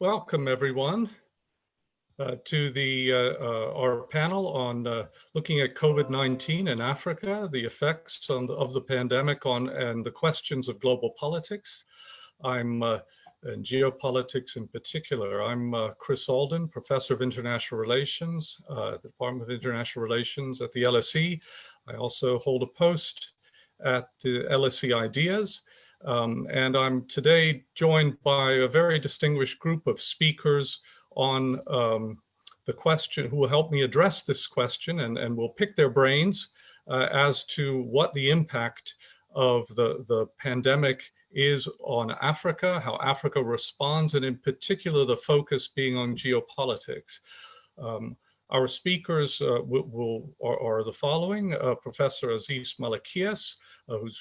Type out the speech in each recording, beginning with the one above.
Welcome, everyone, to our panel on looking at COVID-19 in Africa, the effects of the pandemic and the questions of global politics. I'm in geopolitics in particular. I'm Chris Alden, Professor of International Relations at the Department of International Relations at the LSE. I also hold a post at the LSE Ideas. And I'm today joined by a very distinguished group of speakers on the question, who will help me address this question, and will pick their brains as to what the impact of the pandemic is on Africa, how Africa responds, and in particular, the focus being on geopolitics. Our speakers are the following: Professor Assis Malaquias, who's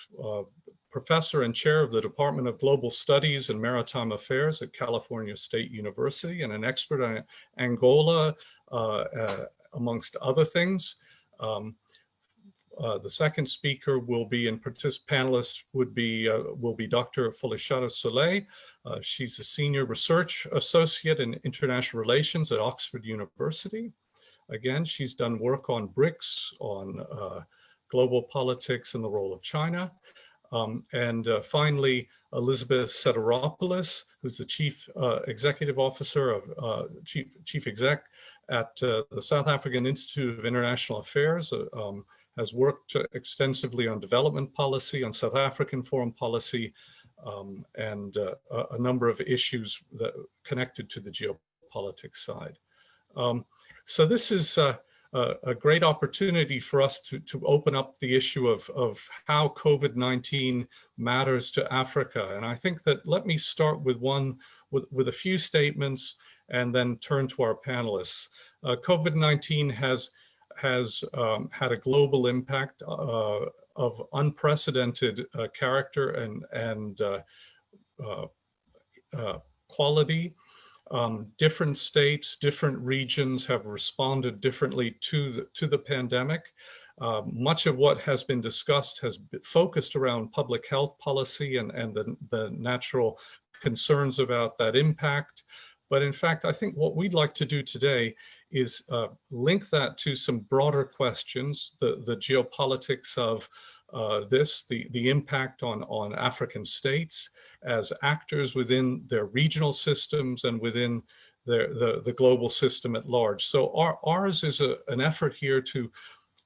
Professor and Chair of the Department of Global Studies and Maritime Affairs at California State University, and an expert on Angola, amongst other things. The second speaker will be, and panelist will be Dr. Folashadé Soulé. She's a Senior Research Associate in International Relations at Oxford University. Again, she's done work on BRICS, on global politics and the role of China. And finally, Elizabeth Sidiropoulos, who's the Chief Executive Officer of Chief Exec at the South African Institute of International Affairs, has worked extensively on development policy, on South African foreign policy, and a number of issues that connected to the geopolitics side. So this is a great opportunity for us to open up the issue of how COVID-19 matters to Africa. And I think that let me start with with a few statements and then turn to our panelists. COVID-19 has had a global impact of unprecedented character and quality. Different states, different regions have responded differently to the pandemic. Much of what has been discussed has been focused around public health policy and the natural concerns about that impact. But in fact, I think what we'd like to do today is link that to some broader questions, the geopolitics of the impact on African states as actors within their regional systems and within the global system at large. So ours is an effort here to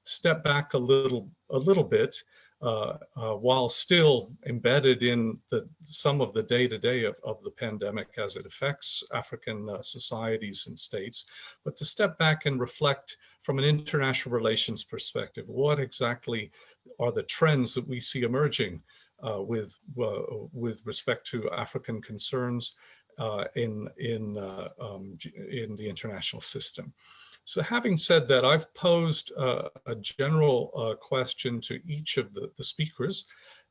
step back a little bit while still embedded in some of the day-to-day of the pandemic as it affects African societies and states, but to step back and reflect from an international relations perspective, what exactly are the trends that we see emerging with respect to African concerns in the international system. So having said that, I've posed a general question to each of the speakers,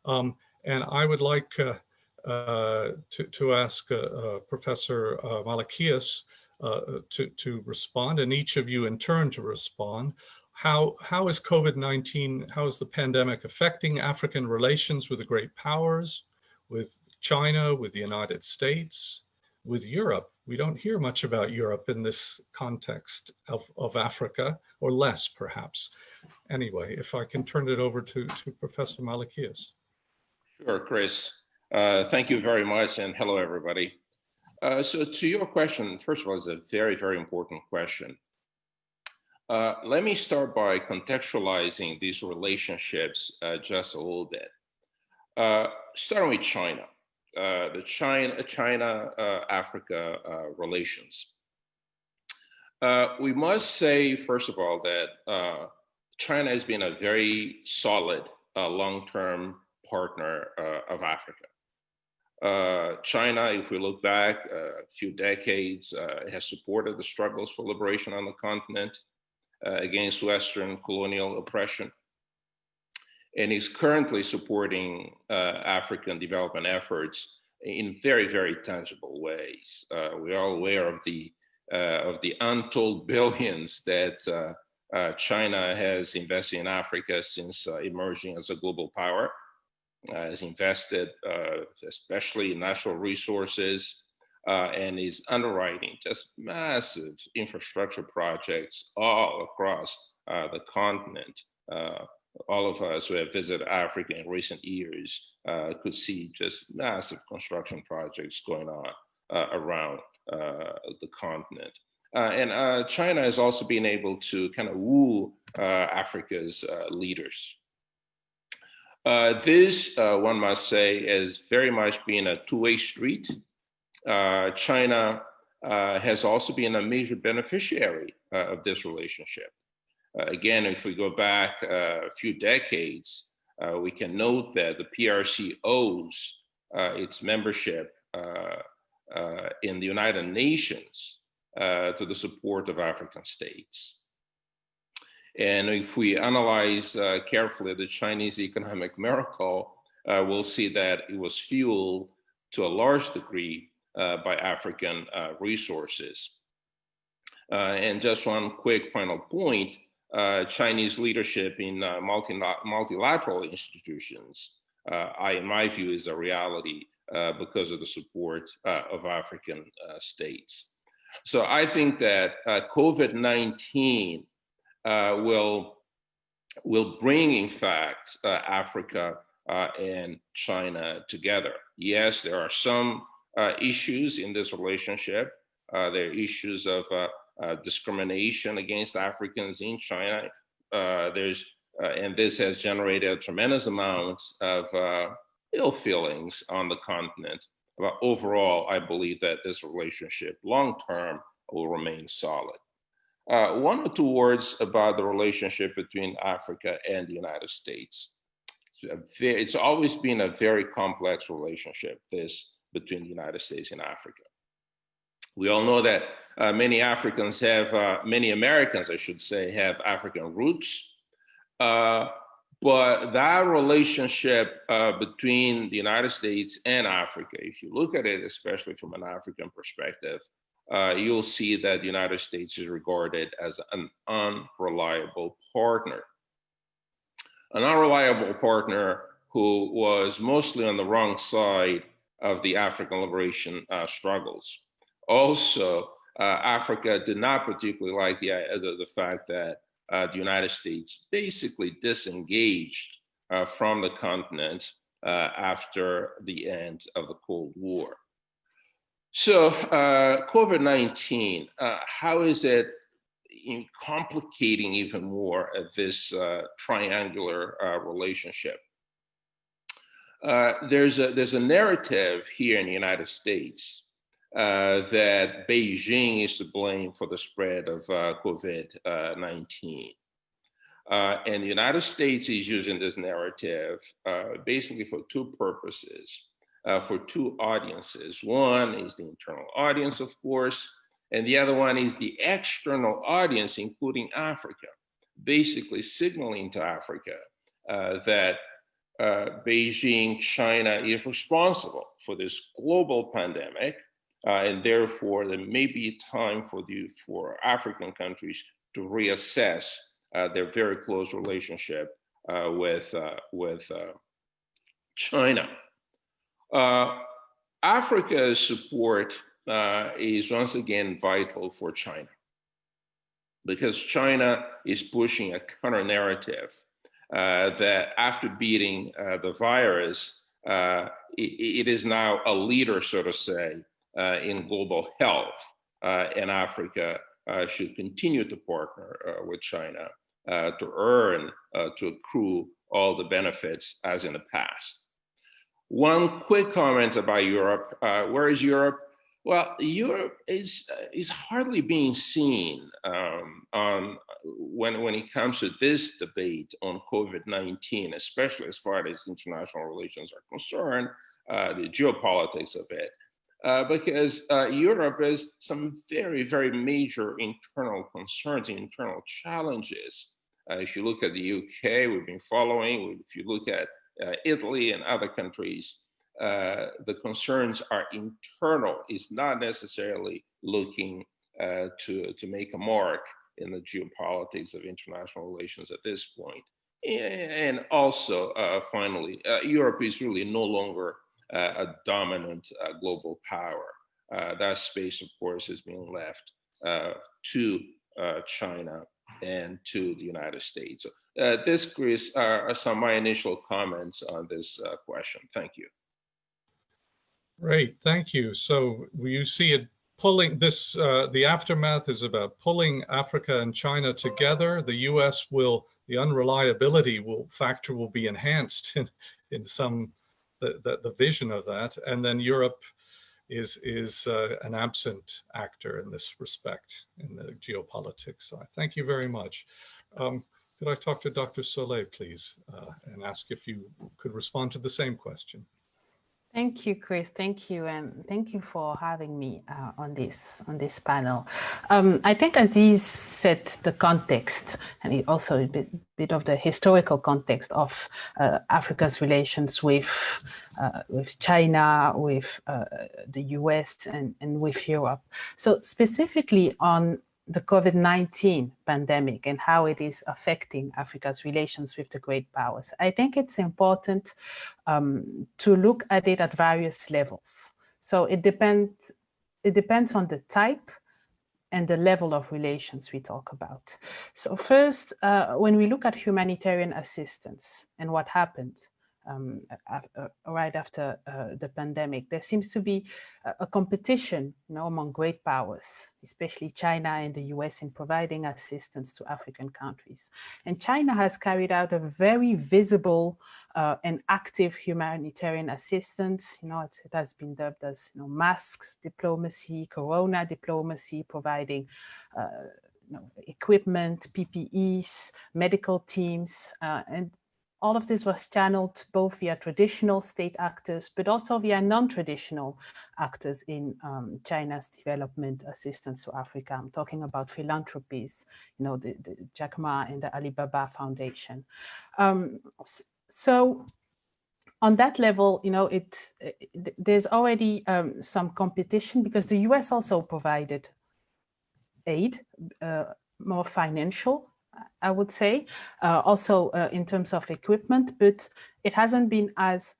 and I would like to ask Professor Malaquias to respond, and each of you in turn to respond. How is COVID-19, how is the pandemic affecting African relations with the great powers, with China, with the United States, with Europe? We don't hear much about Europe in this context of Africa, or less perhaps. Anyway, if I can turn it over to Professor Malaquias. Sure, Chris. Thank you very much, and hello, everybody. So to your question, first of all, it's a very, very important question. Let me start by contextualizing these relationships just a little bit. Starting with China. The China-Africa relations. We must say, first of all, that China has been a very solid long-term partner of Africa. China, if we look back a few decades, has supported the struggles for liberation on the continent against Western colonial oppression, and is currently supporting African development efforts in very, very tangible ways. We're all aware of the untold billions that China has invested in Africa since emerging as a global power. Has invested especially in natural resources, and is underwriting just massive infrastructure projects all across the continent. All of us who have visited Africa in recent years could see just massive construction projects going on around the continent. And China has also been able to kind of woo Africa's leaders. This, one must say, has very much been a two-way street. China has also been a major beneficiary of this relationship. Again, if we go back a few decades, we can note that the PRC owes its membership in the United Nations to the support of African states. And if we analyze carefully the Chinese economic miracle, we'll see that it was fueled to a large degree by African resources. And just one quick final point, Chinese leadership in multilateral institutions, in my view, is a reality because of the support of African states. So I think that COVID-19 will bring, in fact, Africa and China together. Yes, there are some issues in this relationship. There are issues of discrimination against Africans in China. And this has generated a tremendous amount of ill feelings on the continent. But overall, I believe that this relationship long-term will remain solid. One or two words about the relationship between Africa and the United States. It's always been a very complex relationship, this between the United States and Africa. We all know that many Americans, I should say, have African roots. But that relationship between the United States and Africa, if you look at it, especially from an African perspective, you'll see that the United States is regarded as an unreliable partner. An unreliable partner who was mostly on the wrong side of the African liberation struggles. Also, Africa did not particularly like the fact that the United States basically disengaged from the continent after the end of the Cold War. So COVID-19, how is it complicating even more this triangular relationship? There's a narrative here in the United States that Beijing is to blame for the spread of COVID-19. And the United States is using this narrative basically for two purposes, for two audiences. One is the internal audience, of course, and the other one is the external audience, including Africa, basically signaling to Africa that Beijing, China is responsible for this global pandemic, and therefore there may be time for African countries to reassess their very close relationship with China. Africa's support is once again vital for China, because China is pushing a counter narrative that after beating the virus, it is now a leader, so to say, in global health, and Africa should continue to partner with China to accrue all the benefits as in the past. One quick comment about Europe. Where is Europe? Well, Europe is hardly being seen when it comes to this debate on COVID-19, especially as far as international relations are concerned, the geopolitics of it, because Europe has some very, very major internal concerns, internal challenges. If you look at the UK, we've been following. If you look at Italy and other countries, the concerns are internal. It's not necessarily looking to make a mark in the geopolitics of international relations at this point. And also, finally, Europe is really no longer a dominant global power. that space, of course, is being left to China and to the United States. So, this, Chris, are some of my initial comments on this question. Thank you. Great, thank you. So you see it pulling this, the aftermath is about pulling Africa and China together. The US will, the unreliability factor will be enhanced in some, the vision of that. And then Europe is an absent actor in this respect in the geopolitics. Thank you very much. Could I talk to Dr. Soulé, please, and ask if you could respond to the same question? Thank you, Chris. Thank you, and thank you for having me on this panel. I think Assis set the context, and also a bit of the historical context of Africa's relations with China, with the US, and with Europe. So specifically on the COVID-19 pandemic and how it is affecting Africa's relations with the great powers, I think it's important to look at it at various levels. So it depends on the type and the level of relations we talk about. So first, when we look at humanitarian assistance and what happened right after the pandemic, there seems to be a competition, among great powers, especially China and the US, in providing assistance to African countries. And China has carried out a very visible and active humanitarian assistance. It has been dubbed as masks diplomacy, corona diplomacy, providing equipment, PPEs, medical teams, and all of this was channeled both via traditional state actors, but also via non-traditional actors in China's development assistance to Africa. I'm talking about philanthropies, the Jack Ma and the Alibaba Foundation. So on that level, there's already some competition, because the US also provided aid, more financial, I would say, also in terms of equipment, but it hasn't been as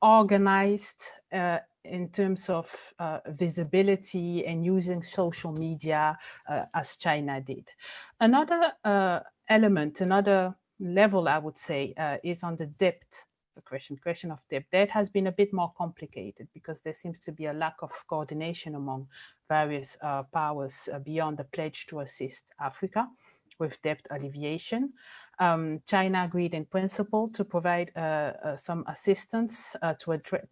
organized in terms of visibility and using social media as China did. Another element, another level, I would say, is on the depth. The question of depth. That has been a bit more complicated because there seems to be a lack of coordination among various powers beyond the pledge to assist Africa with debt alleviation. China agreed in principle to provide some assistance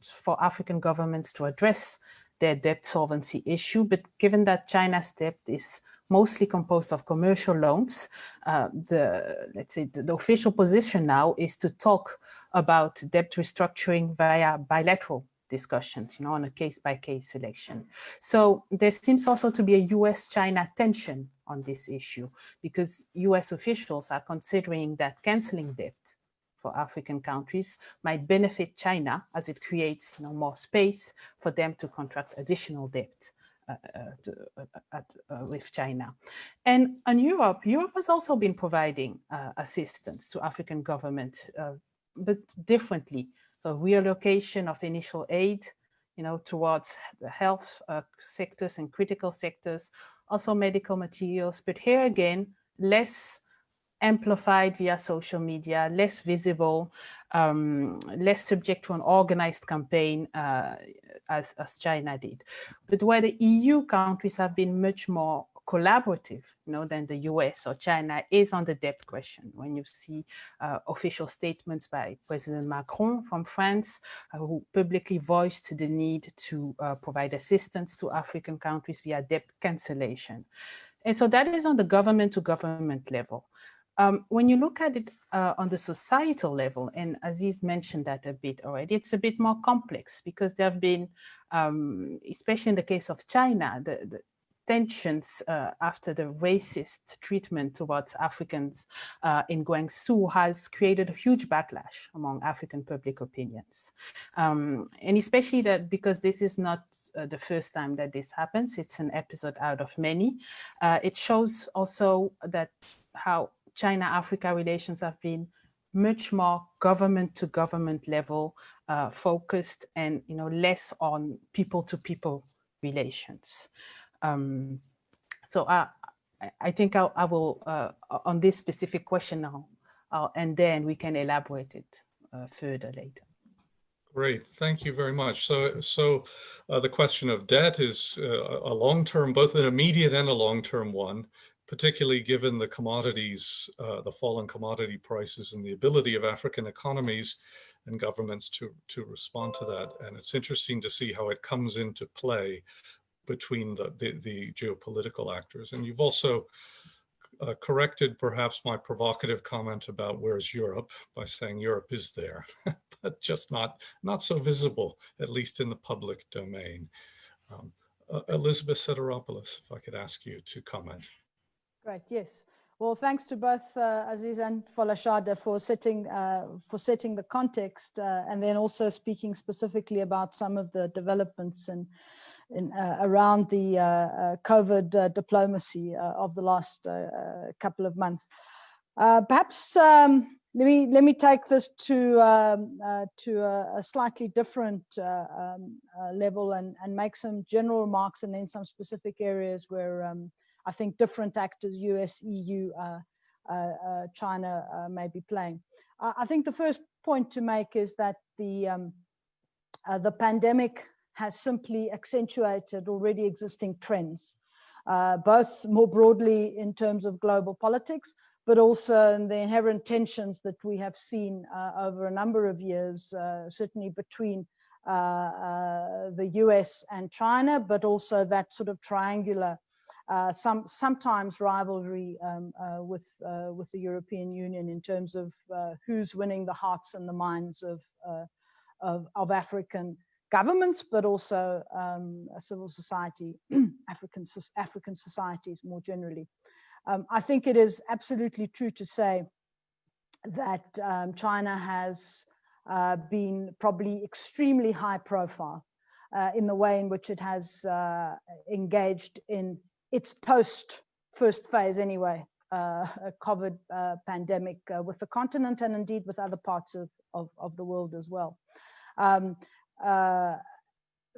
for African governments to address their debt solvency issue. But given that China's debt is mostly composed of commercial loans, let's say the official position now is to talk about debt restructuring via bilateral discussions, on a case-by-case selection. So there seems also to be a US-China tension on this issue, because US officials are considering that canceling debt for African countries might benefit China, as it creates more space for them to contract additional debt with China. And on Europe has also been providing assistance to African government, but differently. So reallocation of initial aid, towards the health sectors and critical sectors, also medical materials, but here again, less amplified via social media, less visible, less subject to an organized campaign as China did. But where the EU countries have been much more collaborative, than the US or China is on the debt question. When you see official statements by President Macron from France, who publicly voiced the need to provide assistance to African countries via debt cancellation. And so that is on the government-to-government level. When you look at it on the societal level, and Assis mentioned that a bit already, it's a bit more complex, because there have been, especially in the case of China, the tensions after the racist treatment towards Africans in Guangzhou has created a huge backlash among African public opinions. And especially that because this is not the first time that this happens, it's an episode out of many. It shows also that how China-Africa relations have been much more government-to-government level focused, and less on people-to-people relations. So I think I will, on this specific question now, and then we can elaborate it further later. Great, thank you very much. So the question of debt is a long-term, both an immediate and a long-term one, particularly given the commodities, the fall in commodity prices and the ability of African economies and governments to respond to that. And it's interesting to see how it comes into play between the geopolitical actors. And you've also corrected perhaps my provocative comment about where's Europe by saying Europe is there, but just not so visible, at least in the public domain. Elizabeth Sidiropoulos, if I could ask you to comment. Great, yes. Well, thanks to both Assis and Folashadé for setting the context, and then also speaking specifically about some of the developments around the COVID diplomacy of the last couple of months. Perhaps let me take this to a slightly different level and make some general remarks, and then some specific areas where I think different actors, US, EU, China, may be playing. I think the first point to make is that the pandemic has simply accentuated already existing trends, both more broadly in terms of global politics, but also in the inherent tensions that we have seen over a number of years, certainly between the US and China, but also that sort of triangular, sometimes rivalry with the European Union in terms of who's winning the hearts and the minds of African governments, but also civil society, African societies more generally. I think it is absolutely true to say that China has been probably extremely high profile in the way in which it has engaged in its post-first phase anyway, COVID pandemic with the continent and indeed with other parts of the world as well. The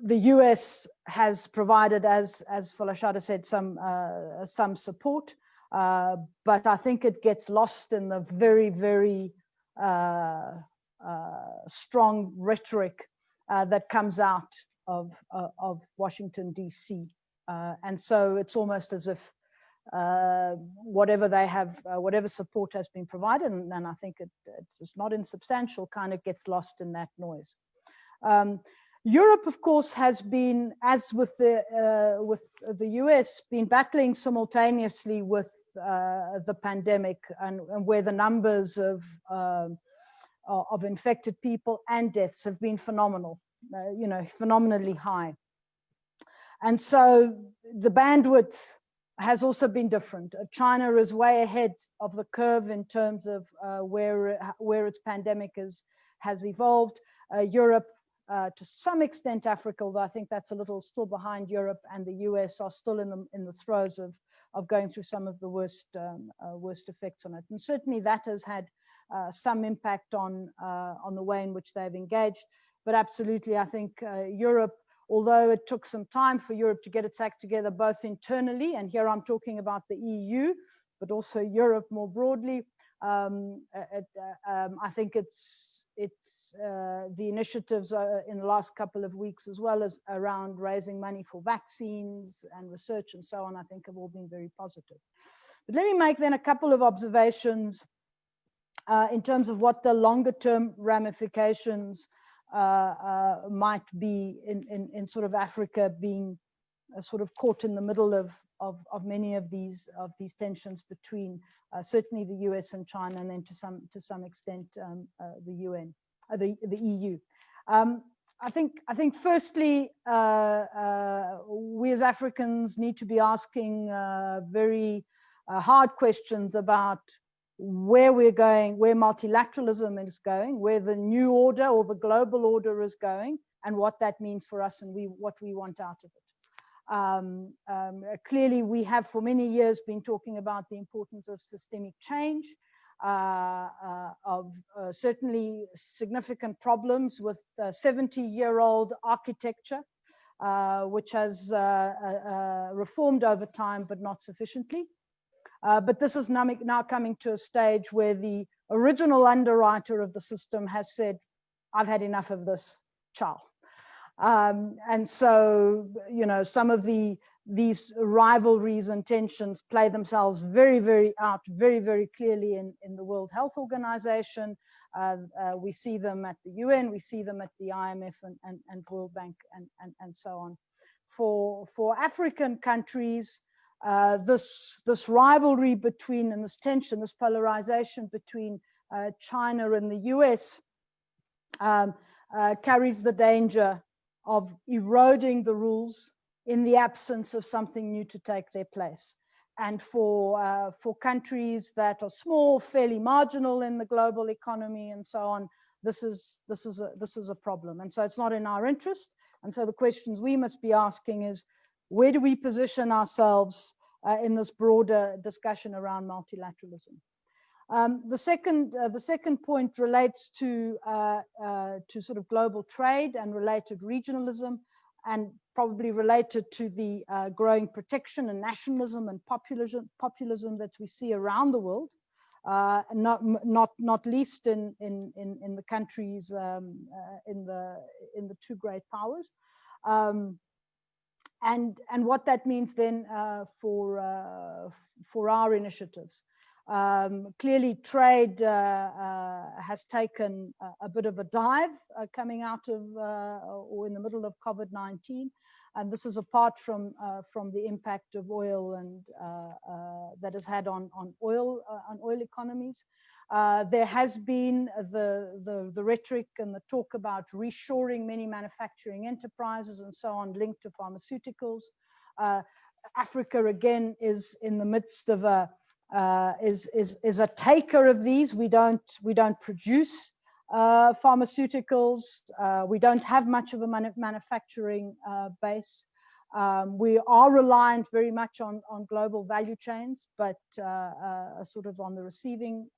US has provided, as Folashadé said, some support, but I think it gets lost in the very, very strong rhetoric that comes out of Washington, D.C. And so it's almost as if whatever they have, whatever support has been provided, and I think it's not insubstantial, kind of gets lost in that noise. Europe, of course, has been, as with the US, been battling simultaneously with the pandemic, and where the numbers of infected people and deaths have been phenomenal, phenomenally high. And so the bandwidth has also been different. China is way ahead of the curve in terms of where its pandemic has evolved. Europe, to some extent Africa, although I think that's a little still behind Europe, and the US are still in the throes of going through some of the worst effects on it. And certainly that has had some impact on the way in which they've engaged. But absolutely, I think Europe, although it took some time for Europe to get its act together, both internally, and here I'm talking about the EU, but also Europe more broadly, I think it's the initiatives in the last couple of weeks, as well as around raising money for vaccines and research and so on, I think have all been very positive. But let me make then a couple of observations in terms of what the longer term ramifications might be in sort of Africa being sort of caught in the middle of many of these tensions between certainly the US and China, and then to some extent the EU. I think firstly we as Africans need to be asking very hard questions about where we're going, where multilateralism is going, where the new order or the global order is going, and what that means for us and what we want out of it. Clearly, we have for many years been talking about the importance of systemic change, of certainly significant problems with 70-year-old architecture which has reformed over time, but not sufficiently. But this is now coming to a stage where the original underwriter of the system has said, I've had enough of this, ciao. And so, you know, some of these rivalries and tensions play themselves very, very clearly in the World Health Organization. We see them at the UN, we see them at the IMF and World Bank and so on. For African countries, this rivalry between, and this tension, this polarization between China and the US carries the danger of eroding the rules in the absence of something new to take their place. And for countries that are small, fairly marginal in the global economy and so on, this is a problem. And so it's not in our interest. And so the questions we must be asking is, where do we position ourselves in this broader discussion around multilateralism? The second point relates to sort of global trade and related regionalism, and probably related to the growing protection and nationalism and populism that we see around the world, not least in the countries in the two great powers, and what that means then for our initiatives. Clearly, trade has taken a bit of a dive coming out of or in the middle of COVID-19, and this is apart from the impact of oil and that has had on oil economies. There has been the rhetoric and the talk about reshoring many manufacturing enterprises and so on, linked to pharmaceuticals. Africa again is in the midst of is a taker of these. We don't produce pharmaceuticals. We don't have much of a manufacturing base. We are reliant very much on global value chains, but sort of on the receiving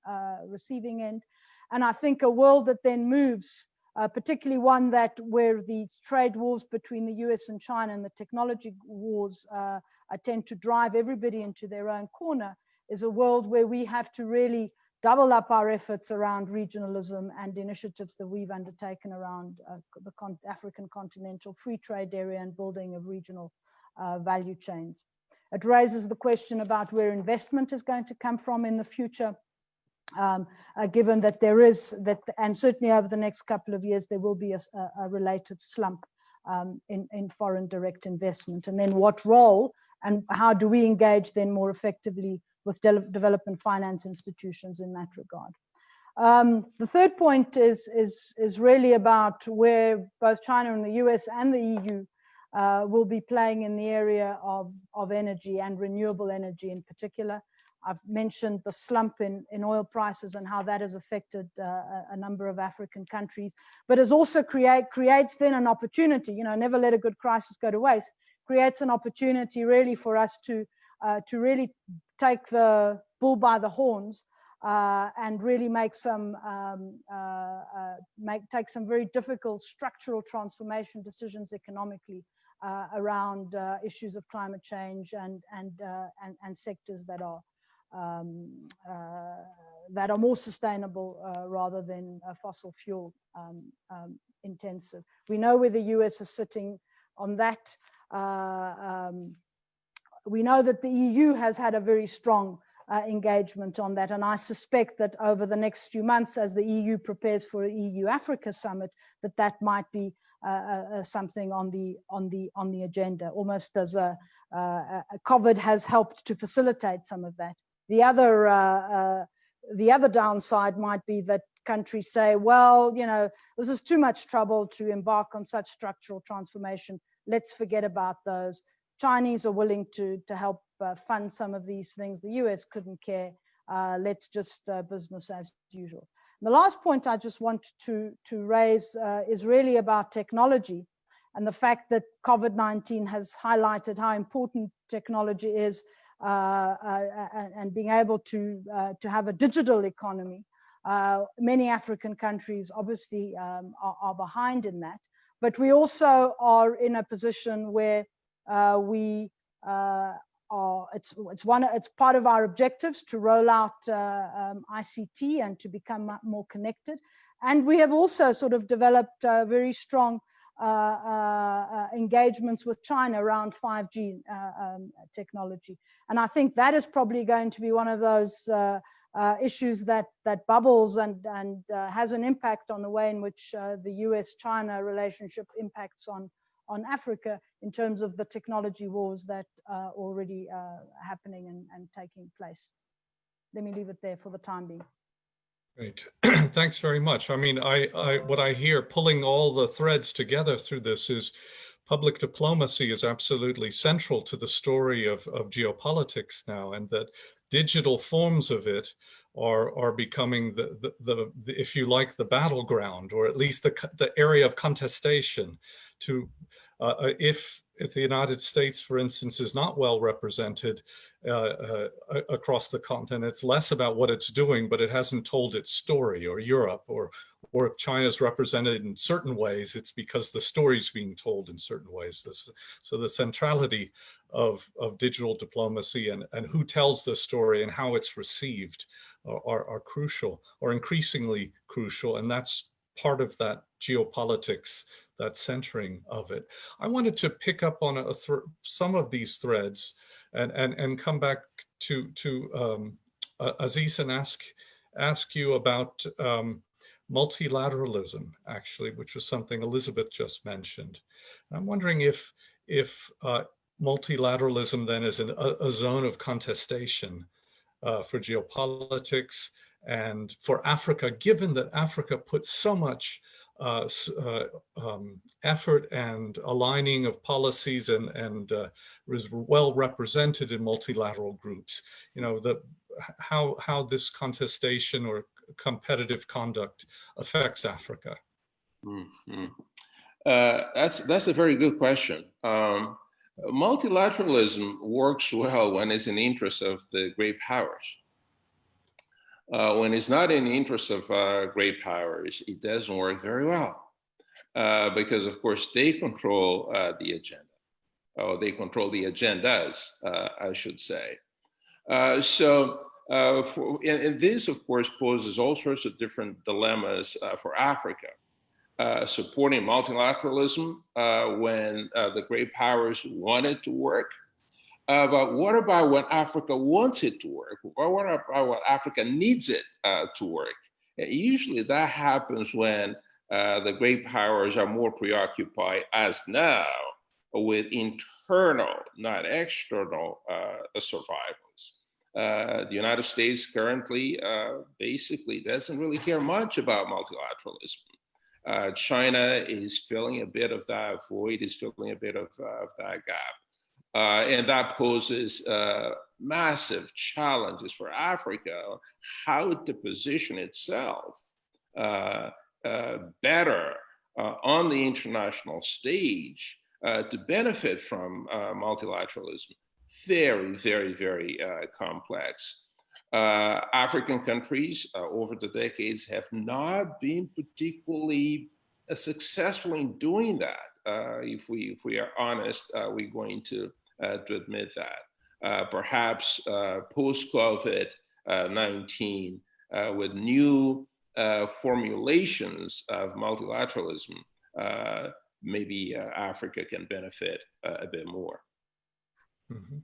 end. And I think a world that then moves, particularly one where the trade wars between the US and China and the technology wars tend to drive everybody into their own corner, is a world where we have to really double up our efforts around regionalism and initiatives that we've undertaken around the African continental free trade area and building of regional value chains. It raises the question about where investment is going to come from in the future, given that there is, and certainly over the next couple of years, there will be a related slump in foreign direct investment. And then what role and how do we engage then more effectively with development finance institutions in that regard? The third point is really about where both China and the US and the EU will be playing in the area of energy and renewable energy in particular. I've mentioned the slump in oil prices and how that has affected a number of African countries, but has also creates then an opportunity, you know, never let a good crisis go to waste, creates an opportunity really for us to really take the bull by the horns and really make take some very difficult structural transformation decisions economically around issues of climate change and sectors that are more sustainable rather than fossil fuel intensive. We know where the US is sitting on that. We know that the EU has had a very strong engagement on that, and I suspect that over the next few months, as the EU prepares for an EU-Africa summit, that might be something on the agenda, almost as COVID has helped to facilitate some of that. The other downside might be that countries say, well, you know, this is too much trouble to embark on such structural transformation. Let's forget about those. Chinese are willing to help fund some of these things. The US couldn't care. Let's just business as usual. And the last point I just want to raise is really about technology and the fact that COVID-19 has highlighted how important technology is and being able to have a digital economy. Many African countries obviously are behind in that. but we also are in a position where it's part of our objectives to roll out ICT and to become more connected. And we have also sort of developed very strong engagements with China around 5G technology. And I think that is probably going to be one of those issues that bubbles and has an impact on the way in which the US-China relationship impacts on Africa in terms of the technology wars that are already happening and taking place. Let me leave it there for the time being. Great. Thanks very much. I mean, what I hear pulling all the threads together through this is public diplomacy is absolutely central to the story of geopolitics now, and that digital forms of it are becoming the if you like, the battleground, or at least the area of contestation. To if the United States, for instance, is not well represented across the continent, it's less about what it's doing, but it hasn't told its story, or Europe, or if China is represented in certain ways, it's because the story's being told in certain ways. So the centrality of digital diplomacy and who tells the story and how it's received are crucial, or increasingly crucial, and that's part of that geopolitics, that centering of it. I wanted to pick up on some of these threads and come back to Assis and ask you about multilateralism, actually, which was something Elizabeth just mentioned. I'm wondering if multilateralism then is a zone of contestation for geopolitics and for Africa, given that Africa puts so much effort and aligning of policies and is well represented in multilateral groups. You know, how this contestation or competitive conduct affects Africa. Mm-hmm. That's a very good question. Multilateralism works well when it's in the interest of the great powers. When it's not in the interest of great powers, it doesn't work very well because, of course, they control the agenda. Or they control the agendas, I should say. And this, of course, poses all sorts of different dilemmas for Africa. Supporting multilateralism when the great powers want it to work. But what about when Africa wants it to work? Or what about when Africa needs it to work? And usually that happens when the great powers are more preoccupied, as now, with internal, not external survivals. The United States currently basically doesn't really care much about multilateralism. China is filling a bit of that void, is filling a bit of that gap. And that poses massive challenges for Africa, how to position itself better on the international stage to benefit from multilateralism. Very, very, very complex. African countries over the decades have not been particularly successful in doing that. If we are honest, we're going to admit that. Perhaps post-COVID-19, with new formulations of multilateralism, maybe Africa can benefit a bit more. Mm-hmm.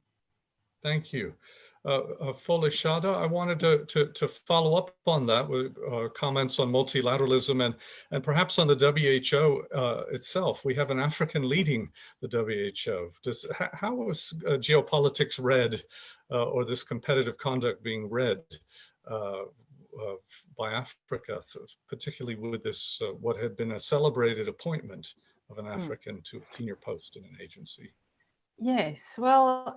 Thank you. Folashadé, I wanted to follow up on that with comments on multilateralism and perhaps on the WHO itself. We have an African leading the WHO. How is geopolitics read, or this competitive conduct being read by Africa, particularly with this, what had been a celebrated appointment of an African to a senior post in an agency? Yes, well,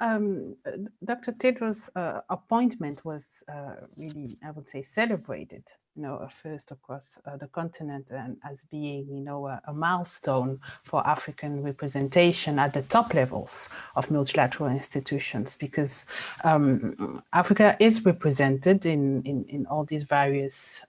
Dr. Tedros' appointment was really, I would say, celebrated a first across the continent, and as being, a milestone for African representation at the top levels of multilateral institutions, because Africa is represented in all these various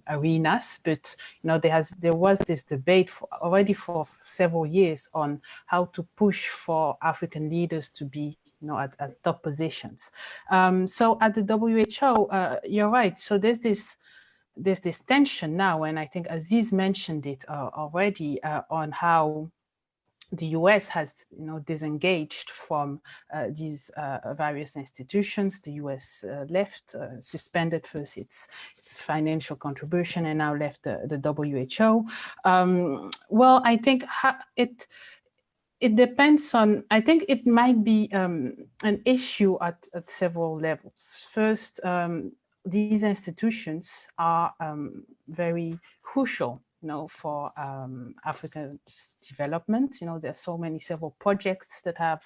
arenas. But there was this debate already for several years on how to push for African leaders to be at top positions. So at the WHO, you're right. So there's this tension now, and I think Assis mentioned it already on how the US has disengaged from these various institutions. The US left, suspended first its financial contribution, and now left the WHO. Well, I think it depends on, I think it might be an issue at several levels. First, these institutions are very crucial, for Africa's development. There's so many several projects that are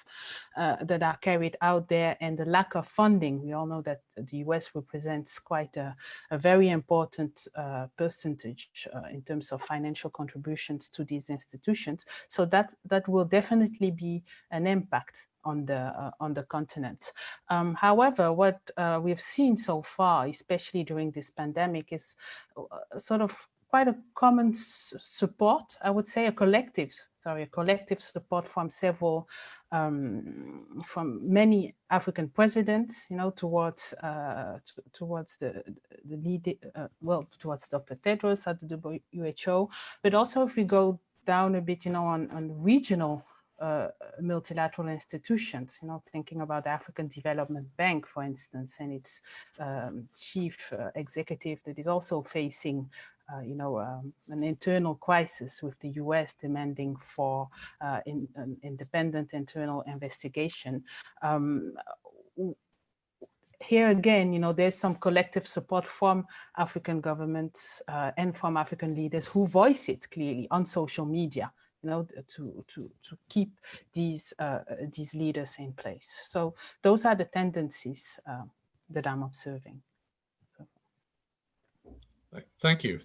carried out there, and the lack of funding. We all know that the US represents quite a very important percentage in terms of financial contributions to these institutions. So that will definitely be an impact on the continent. However, what we've seen so far, especially during this pandemic, is sort of quite a common support, I would say, a collective support from several, from many African presidents, towards the lead, towards Dr. Tedros at the WHO, but also if we go down a bit, on regional multilateral institutions, thinking about the African Development Bank, for instance, and its chief executive that is also facing an internal crisis with the US demanding for an independent internal investigation. Here again, there's some collective support from African governments and from African leaders who voice it clearly on social media, to keep these leaders in place. So those are the tendencies that I'm observing. Thank you.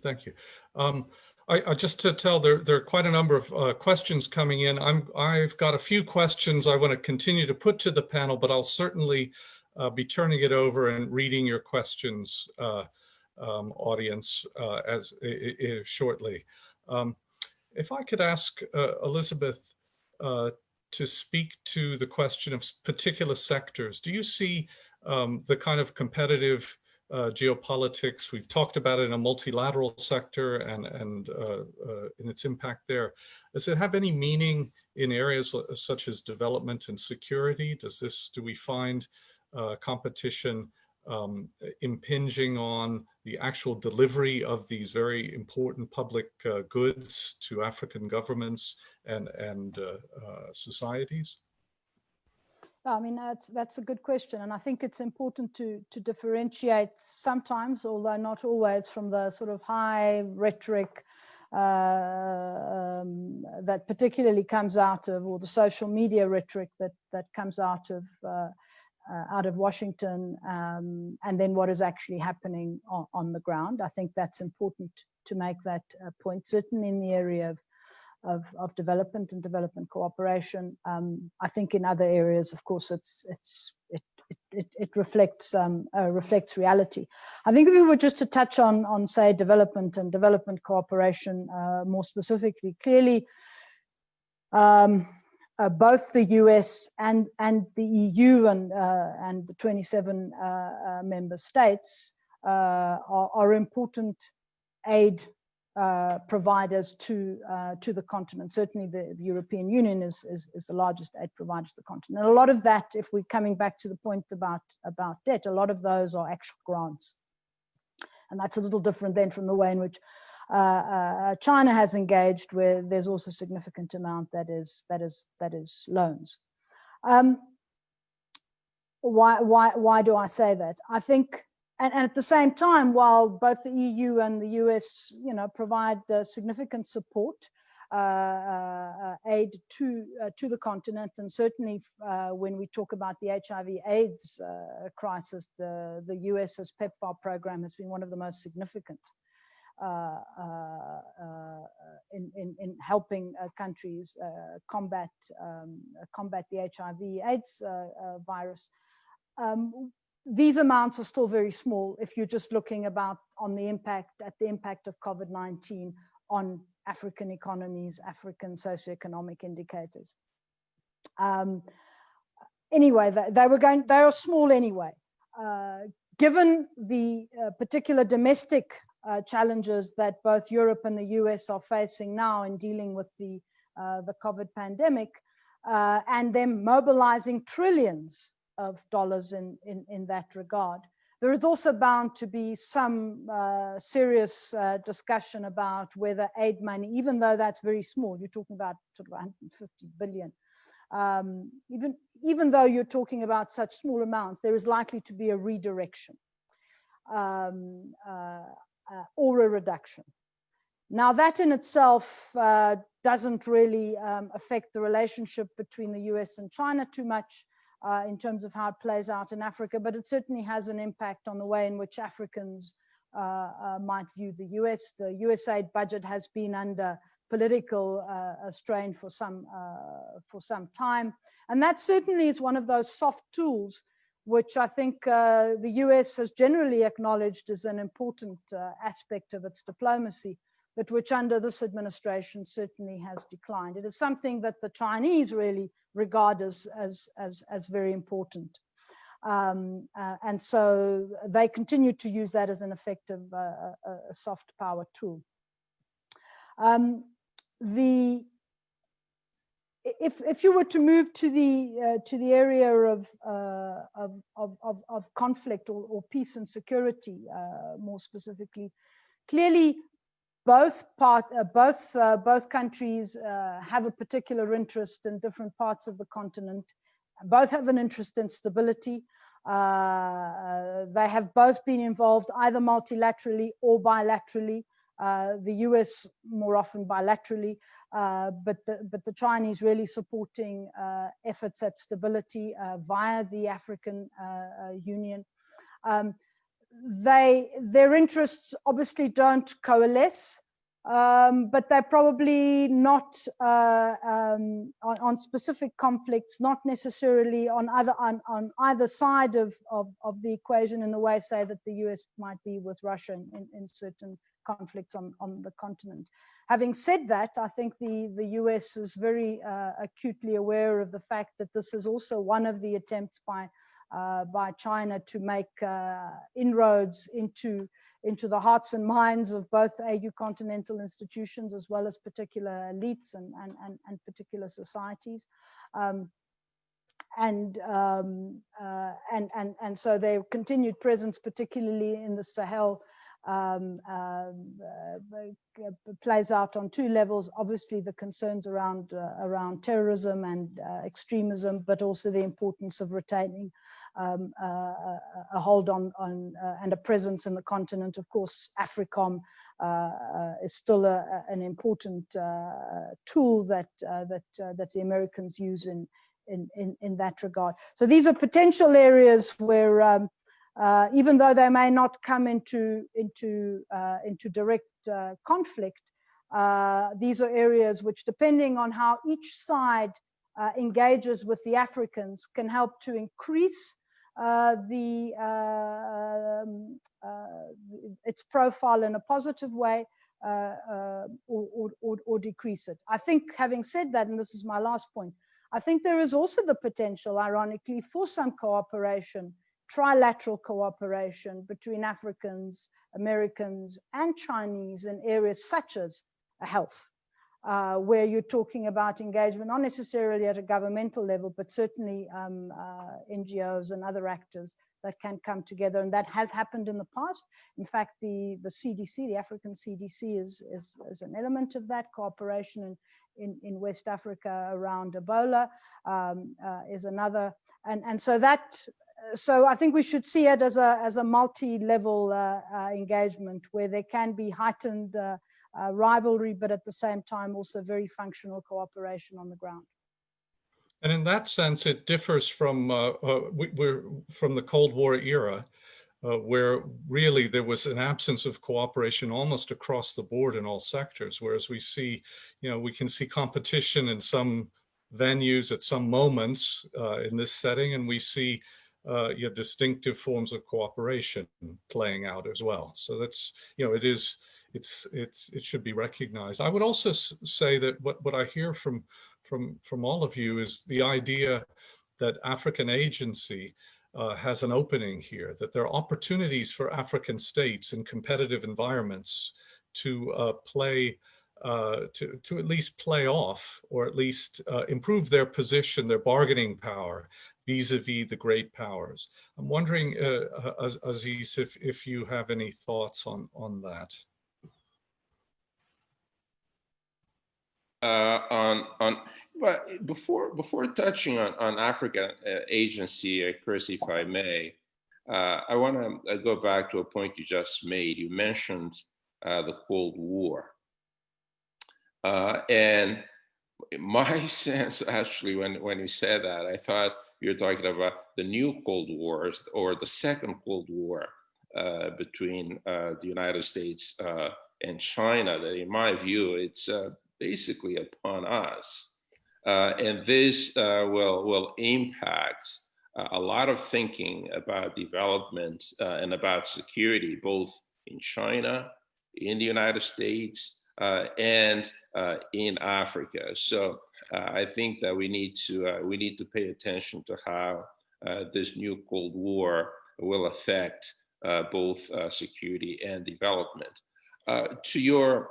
I just to tell, there are quite a number of questions coming in. I've got a few questions I want to continue to put to the panel, but I'll certainly be turning it over and reading your questions, audience, shortly. If I could ask Elizabeth to speak to the question of particular sectors. Do you see the kind of competitive geopolitics? We've talked about it in a multilateral sector and in its impact there. Does it have any meaning in areas such as development and security? Do we find competition impinging on the actual delivery of these very important public goods to African governments and societies? I mean, that's a good question. And I think it's important to differentiate sometimes, although not always, from the sort of high rhetoric that particularly comes out of, or the social media rhetoric that comes out of Washington, and then what is actually happening on the ground. I think that's important to make that point, certainly in the area of development and development cooperation. I think in other areas, of course, it reflects reality. I think if we were just to touch on say development and development cooperation more specifically, clearly both the US and the EU and the 27 member states are important aid providers to the continent. Certainly the European Union is the largest aid provider to the continent. And a lot of that, if we're coming back to the point about debt, a lot of those are actual grants. And that's a little different then from the way in which China has engaged, where there's also a significant amount that is loans. Why do I say that? I think, and at the same time, while both the EU and the US, provide significant support, aid to the continent, and certainly when we talk about the HIV/AIDS crisis, the US's PEPFAR program has been one of the most significant in helping countries combat the HIV/AIDS virus. These amounts are still very small if you're just looking at the impact of COVID-19 on African economies, African socioeconomic indicators. Anyway, they are small anyway. Given the particular domestic challenges that both Europe and the US are facing now in dealing with the COVID pandemic, and them mobilizing trillions of dollars in that regard, there is also bound to be some serious discussion about whether aid money, even though that's very small, you're talking about sort of 150 billion, even though you're talking about such small amounts, there is likely to be a redirection or a reduction. Now, that in itself doesn't really affect the relationship between the US and China too much in terms of how it plays out in Africa, but it certainly has an impact on the way in which Africans might view the US. The USAID budget has been under political strain for some time, and that certainly is one of those soft tools which I think the US has generally acknowledged as an important aspect of its diplomacy, but which under this administration certainly has declined. It is something that the Chinese really regard as very important. And so they continue to use that as an effective soft power tool. If you were to move to the area of conflict or peace and security, more specifically, clearly both countries have a particular interest in different parts of the continent. Both have an interest in stability. They have both been involved either multilaterally or bilaterally. The US more often bilaterally, but the Chinese really supporting efforts at stability via the African Union. Their interests obviously don't coalesce, but they're probably not on specific conflicts, not necessarily on either side of the equation in the way, say, that the US might be with Russia in certain conflicts on the continent. Having said that, I think the US is very acutely aware of the fact that this is also one of the attempts by China to make inroads into the hearts and minds of both AU continental institutions as well as particular elites and particular societies. And so their continued presence, particularly in the Sahel, plays out on two levels. Obviously, the concerns around terrorism and extremism, but also the importance of retaining a hold on and a presence in the continent. Of course, AFRICOM is still an important tool that the Americans use in that regard. So these are potential areas where, even though they may not come into direct conflict, these are areas which, depending on how each side engages with the Africans, can help to increase its profile in a positive way, or decrease it. I think, having said that, and this is my last point, I think there is also the potential, ironically, for some cooperation, trilateral cooperation between Africans, Americans, and Chinese in areas such as health, where you're talking about engagement, not necessarily at a governmental level, but certainly NGOs and other actors that can come together. And that has happened in the past. In fact, the CDC, the African CDC, is an element of that cooperation in West Africa around Ebola, is another. And so that, so I think we should see it as a multi-level engagement where there can be heightened rivalry, but at the same time also very functional cooperation on the ground. And in that sense, it differs from from the Cold War era, where really there was an absence of cooperation almost across the board in all sectors, whereas we see, we can see competition in some venues at some moments in this setting, and we see distinctive forms of cooperation playing out as well. So that's, it should be recognized. I would also say that what I hear from all of you is the idea that African agency has an opening here, that there are opportunities for African states in competitive environments to to at least play off, or at least improve their position, their bargaining power vis-a-vis the great powers. I'm wondering, Assis, if you have any thoughts on that. But before touching on African agency, Chris, if I may, I want to go back to a point you just made. You mentioned the Cold War, and my sense, actually, when you said that, I thought you were talking about the new Cold War, or the second Cold War between the United States and China. That, in my view, it's basically upon us. And this will impact a lot of thinking about development and about security, both in China, in the United States, and in Africa. So I think that we need to pay attention to how this new Cold War will affect both security and development. To your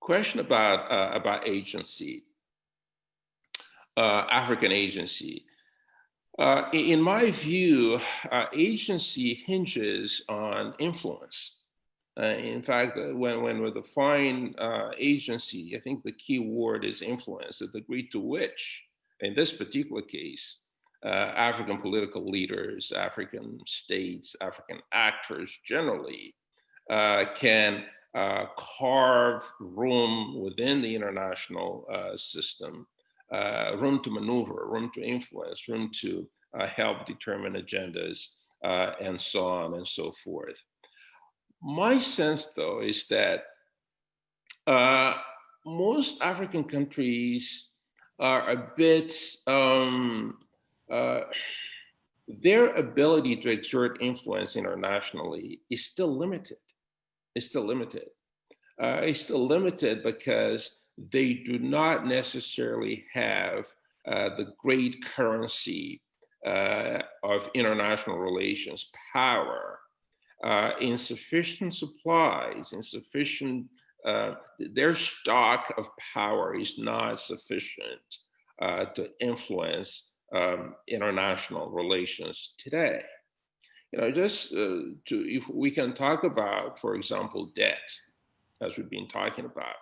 question about agency, African agency. In my view, agency hinges on influence. In fact, when we define agency, I think the key word is influence, the degree to which, in this particular case, African political leaders, African states, African actors generally can carve room within the international system, room to maneuver, room to influence, room to help determine agendas, and so on and so forth. My sense, though, is that most African countries are a bit, their ability to exert influence internationally is still limited. It's still limited. It's still limited because they do not necessarily have the great currency of international relations power, insufficient supplies, insufficient, their stock of power is not sufficient to influence international relations today. Just if we can talk about, for example, debt, as we've been talking about.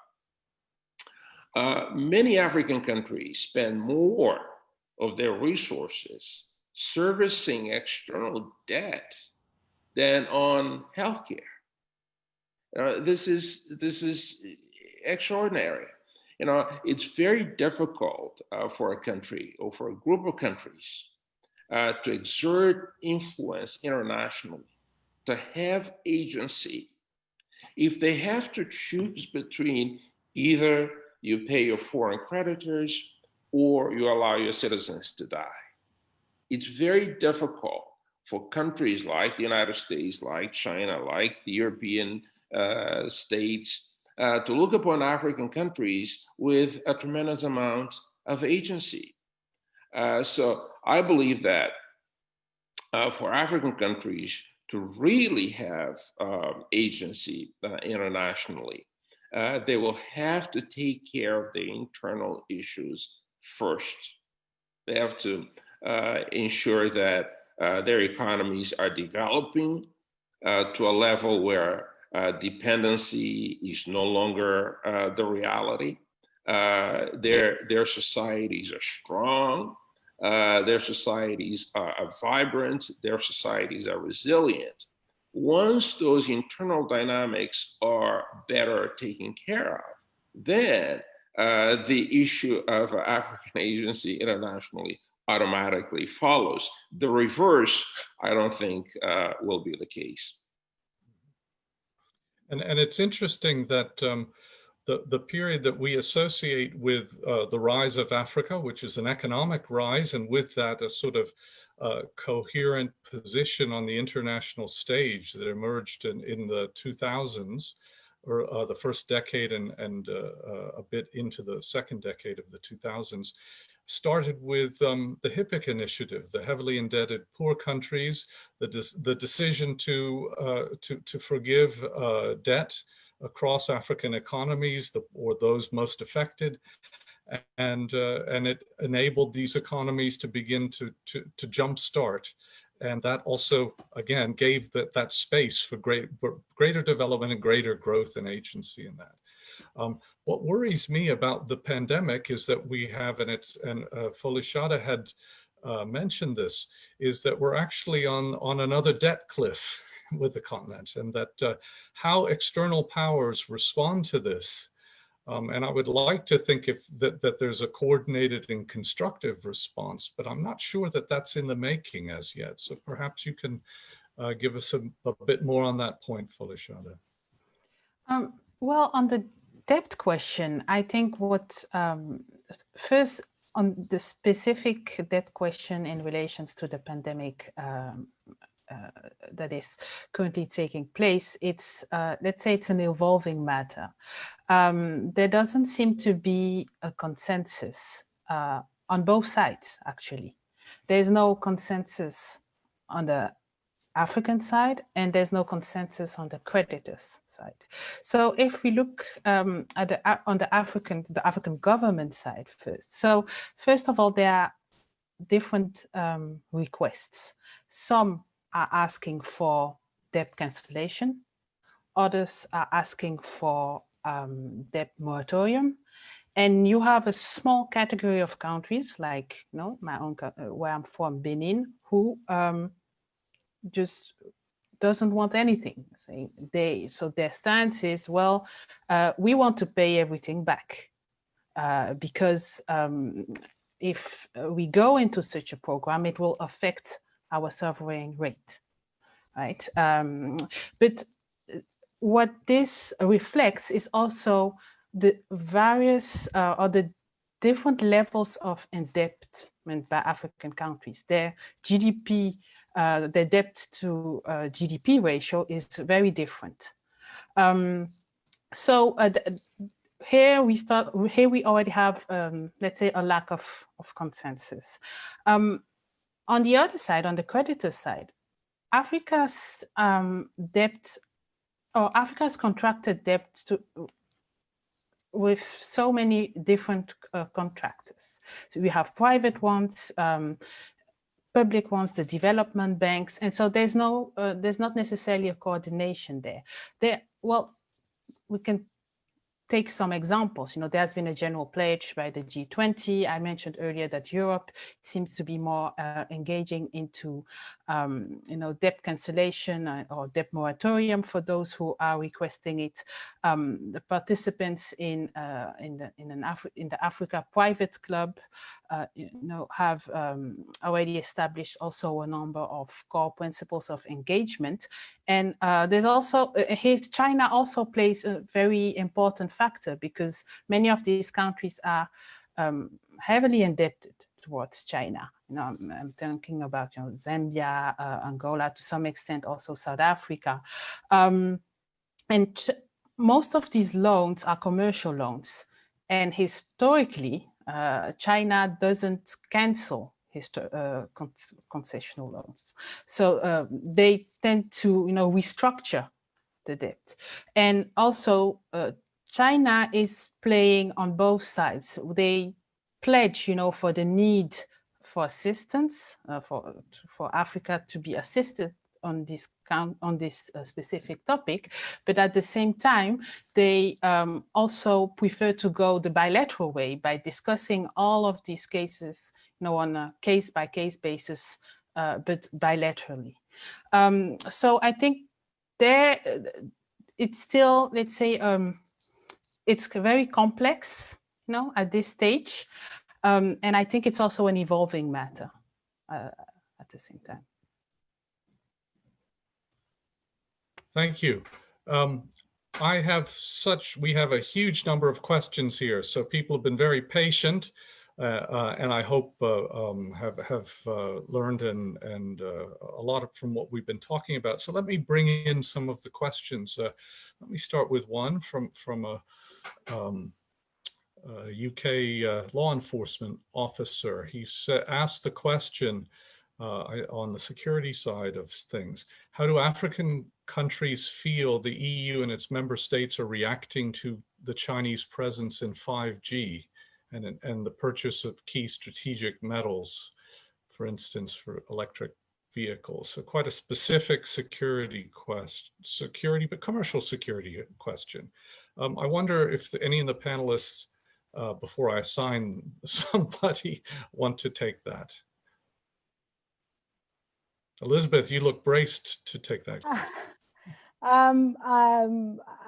Many African countries spend more of their resources servicing external debt than on healthcare. This is extraordinary. It's very difficult for a country or for a group of countries to exert influence internationally, to have agency, if they have to choose between either you pay your foreign creditors or you allow your citizens to die. It's very difficult for countries like the United States, like China, like the European states, to look upon African countries with a tremendous amount of agency. So I believe that for African countries to really have agency internationally, they will have to take care of the internal issues first. They have to ensure that their economies are developing to a level where dependency is no longer the reality. Their societies are strong, their societies are vibrant, their societies are resilient. Once those internal dynamics are better taken care of, then the issue of African agency internationally automatically follows. The reverse, I don't think will be the case. And it's interesting that the period that we associate with the rise of Africa, which is an economic rise, and with that a sort of coherent position on the international stage that emerged in the 2000s, or the first decade and a bit into the second decade of the 2000s, started with the HIPC initiative, the heavily indebted poor countries, the decision to forgive debt across African economies, or those most affected, and it enabled these economies to begin to jumpstart. And that also, again, gave that space for greater development and greater growth and agency in that. What worries me about the pandemic is that we have, and Folashadé had mentioned this, is that we're actually on another debt cliff with the continent, and that how external powers respond to this. And I would like to think that there's a coordinated and constructive response, but I'm not sure that that's in the making as yet. So perhaps you can give us a bit more on that point, Folashadé. Well, on the debt question, I think what first on the specific debt question in relations to the pandemic that is currently taking place, it's let's say it's an evolving matter. There doesn't seem to be a consensus on both sides, actually. There's no consensus on the African side, and there's no consensus on the creditors side. So if we look on the African government side first. So first of all, there are different requests. Some are asking for debt cancellation. Others are asking for debt moratorium. And you have a small category of countries like, my own, where I'm from, Benin, who just doesn't want anything. So their stance is, well, we want to pay everything back because if we go into such a program, it will affect our sovereign rate, right? But what this reflects is also the various or the different levels of indebtedness by African countries. Their GDP, their debt to GDP ratio is very different. Here we already have, let's say, a lack of consensus. On the other side, on the creditor side, Africa's debt, or Africa's contracted debt with so many different contractors. So we have private ones, public ones, the development banks, and so there's not necessarily a coordination there. Well, we can take some examples. There's been a general pledge by the G20. I mentioned earlier that Europe seems to be more engaging into, debt cancellation or debt moratorium for those who are requesting it. The participants in the Africa Private Club, have already established also a number of core principles of engagement. And there's also here, China also plays a very important factor because many of these countries are heavily indebted towards China. I'm thinking about Zambia, Angola, to some extent also South Africa. And most of these loans are commercial loans. And historically, China doesn't cancel concessional loans. So they tend to, restructure the debt. And also, China is playing on both sides. They pledge, for the need for assistance, for Africa to be assisted on this specific topic, but at the same time, they also prefer to go the bilateral way by discussing all of these cases, on a case-by-case basis, but bilaterally. So I think it's still, let's say, it's very complex, at this stage. And I think it's also an evolving matter at the same time. Thank you. We have a huge number of questions here, so people have been very patient, and I hope have learned and a lot from what we've been talking about. So let me bring in some of the questions. Let me start with one from a UK law enforcement officer. He asked the question on the security side of things: how do African countries feel the EU and its member states are reacting to the Chinese presence in 5G and the purchase of key strategic metals, for instance, for electric vehicles? So quite a specific but commercial security question. I wonder if any of the panelists, before I assign somebody, want to take that. Elizabeth, you look braced to take that. I'm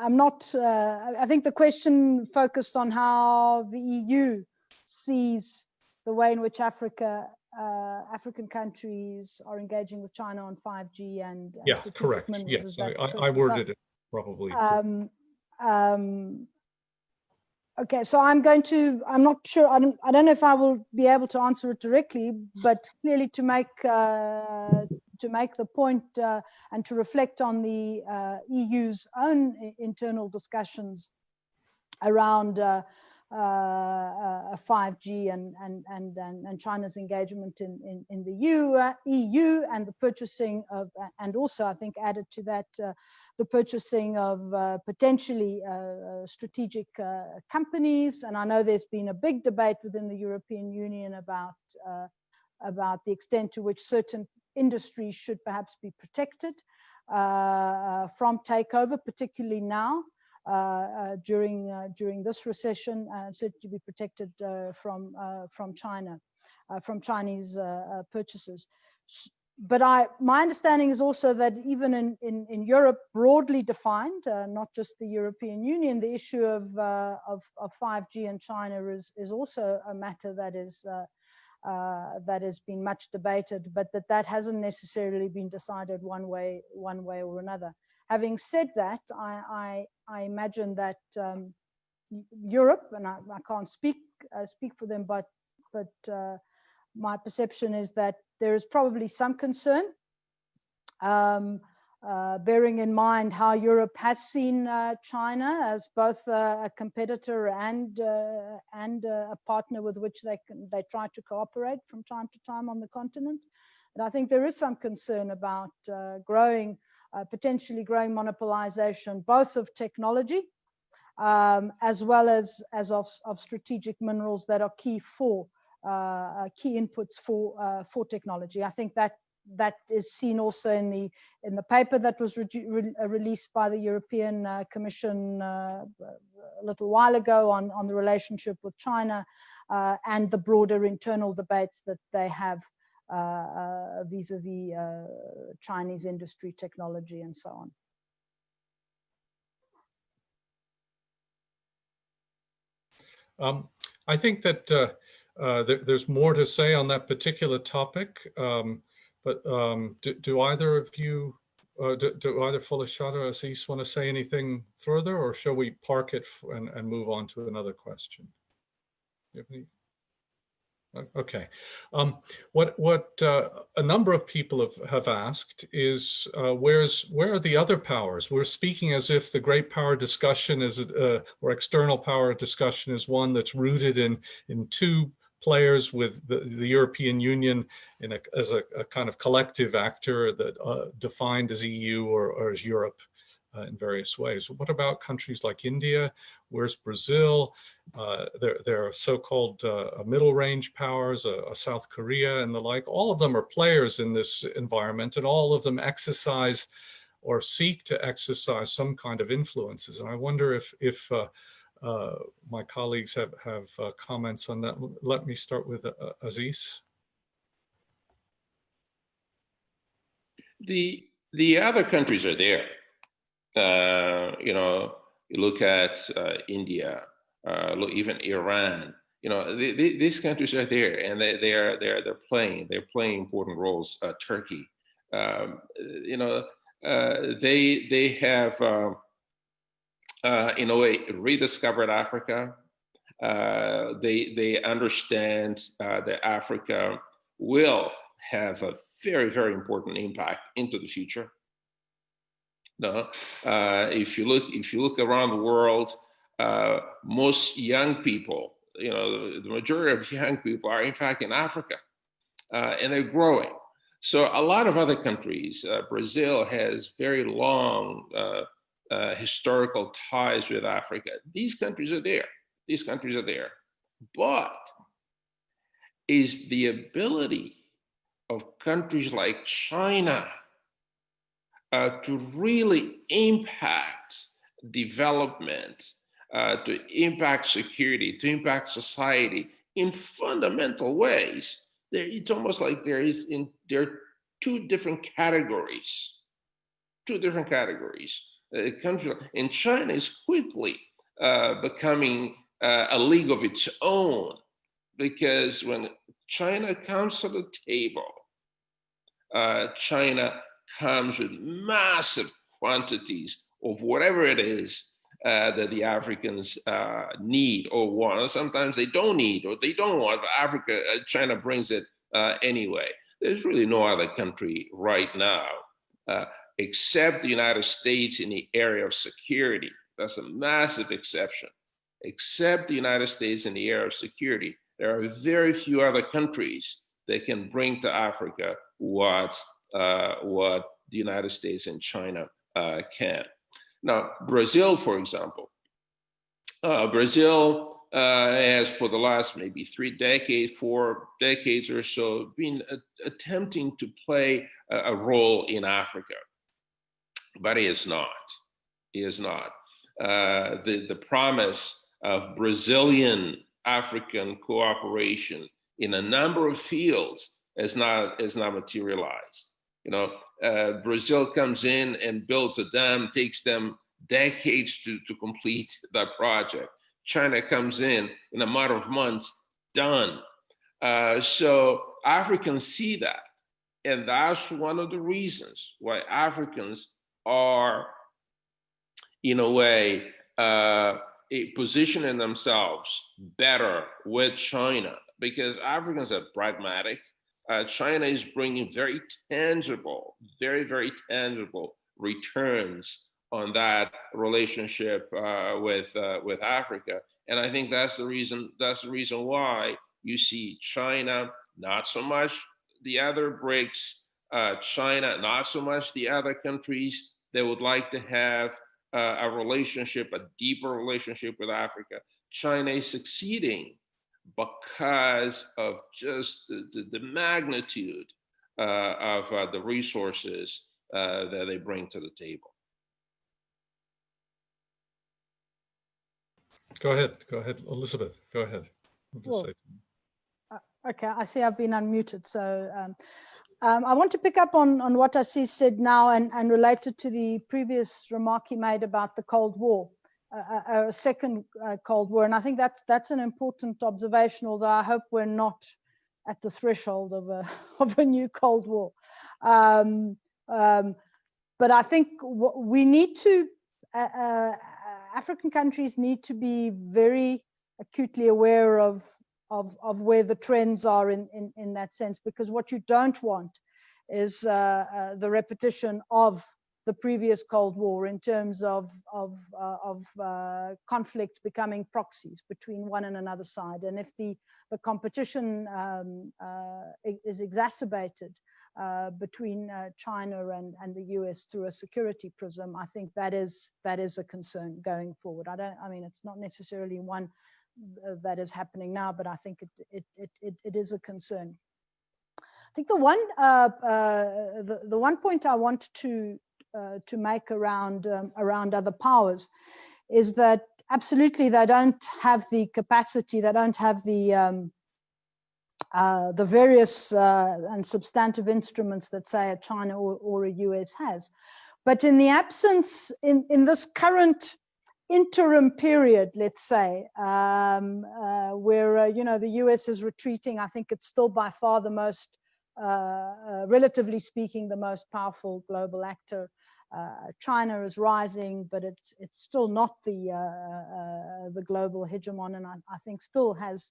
not, I think the question focused on how the EU sees the way in which African countries are engaging with China on 5G and yeah, correct. Yes, I worded it probably. Okay, so I'm not sure, I don't know if I will be able to answer it directly, but clearly to make the point and to reflect on the EU's own internal discussions around 5G and China's engagement in the EU and the purchasing of, and also I think added to that, the purchasing of potentially strategic companies. And I know there's been a big debate within the European Union about the extent to which certain industries should perhaps be protected from takeover, particularly now. During this recession, certainly be protected from China, from Chinese purchases. But my understanding is also that even in Europe, broadly defined, not just the European Union, the issue of 5G in China is also a matter that has been much debated, but that hasn't necessarily been decided one way or another. Having said that, I imagine that Europe, and I can't speak for them, but my perception is that there is probably some concern, bearing in mind how Europe has seen China as both a competitor and a partner with which they try to cooperate from time to time on the continent. And I think there is some concern about potentially growing monopolization, both of technology as well as of strategic minerals that are key inputs for technology. I think that is seen also in the paper that was released by the European Commission a little while ago on the relationship with China and the broader internal debates that they have vis-a-vis Chinese industry, technology, and so on. I think that there's more to say on that particular topic, but do either of you, do either Folashadé or Assis want to say anything further, or shall we park it and move on to another question? You have any? Okay. What a number of people have asked is where are the other powers? We're speaking as if the great power discussion is or external power discussion is one that's rooted in two players, with the European Union as a kind of collective actor that defined as EU or as Europe in various ways. What about countries like India? Where's Brazil? There are so-called middle range powers, South Korea and the like. All of them are players in this environment, and all of them exercise or seek to exercise some kind of influences. And I wonder if my colleagues have comments on that. Let me start with Assis. The other countries are there. You look at India, even Iran, These countries are there, and they're playing important roles. Turkey, they have in a way rediscovered Africa. They understand that Africa will have a very, very important impact into the future. If you look around the world, most young people, the majority of young people are in fact in Africa, and they're growing. So a lot of other countries, Brazil has very long historical ties with Africa. These countries are there. But is the ability of countries like China to really impact development, to impact security, to impact society in fundamental ways. It's almost like there are two different categories. And China is quickly becoming a league of its own, because when China comes to the table, China comes with massive quantities of whatever it is that the Africans need or want. Sometimes they don't need or they don't want, but China brings it anyway. There's really no other country right now, except the United States in the area of security. That's a massive exception. Except the United States in the area of security, there are very few other countries that can bring to Africa what the United States and China can. Now, Brazil, for example, Brazil has for the last maybe 4 decades or so been attempting to play a role in Africa, but it is not. The promise of Brazilian African cooperation in a number of fields has not materialized. Brazil comes in and builds a dam, takes them decades to complete that project. China comes in a matter of months, done. So Africans see that. And that's one of the reasons why Africans are, in a way, positioning themselves better with China, because Africans are pragmatic. China is bringing very tangible returns on that relationship with Africa, and I think that's the reason why you see China, not so much the other BRICS, China, not so much the other countries that would like to have a deeper relationship with Africa. China is succeeding because of just the magnitude of the resources that they bring to the table. Go ahead, Elizabeth. Go ahead. Okay, I see I've been unmuted, so I want to pick up on what Assis said now and related to the previous remark he made about the Cold War, a second Cold War, and I think that's an important observation. Although I hope we're not at the threshold of a new Cold War, but I think we need to. African countries need to be very acutely aware of where the trends are in that sense, because what you don't want is the repetition of the previous Cold War in terms of conflict becoming proxies between one and another side. And if the competition is exacerbated between China and the US through a security prism, I think that is a concern going forward. I mean, it's not necessarily one that is happening now, but I think it is a concern. I think the one point I want to make around other powers is that absolutely they don't have the capacity, they don't have the various and substantive instruments that, say, a China or a US has. But in the absence, in this current interim period, let's say, where, you know, the US is retreating. I think it's still by far the most, relatively speaking, the most powerful global actor. China is rising, but it's still not the global hegemon, and I think still has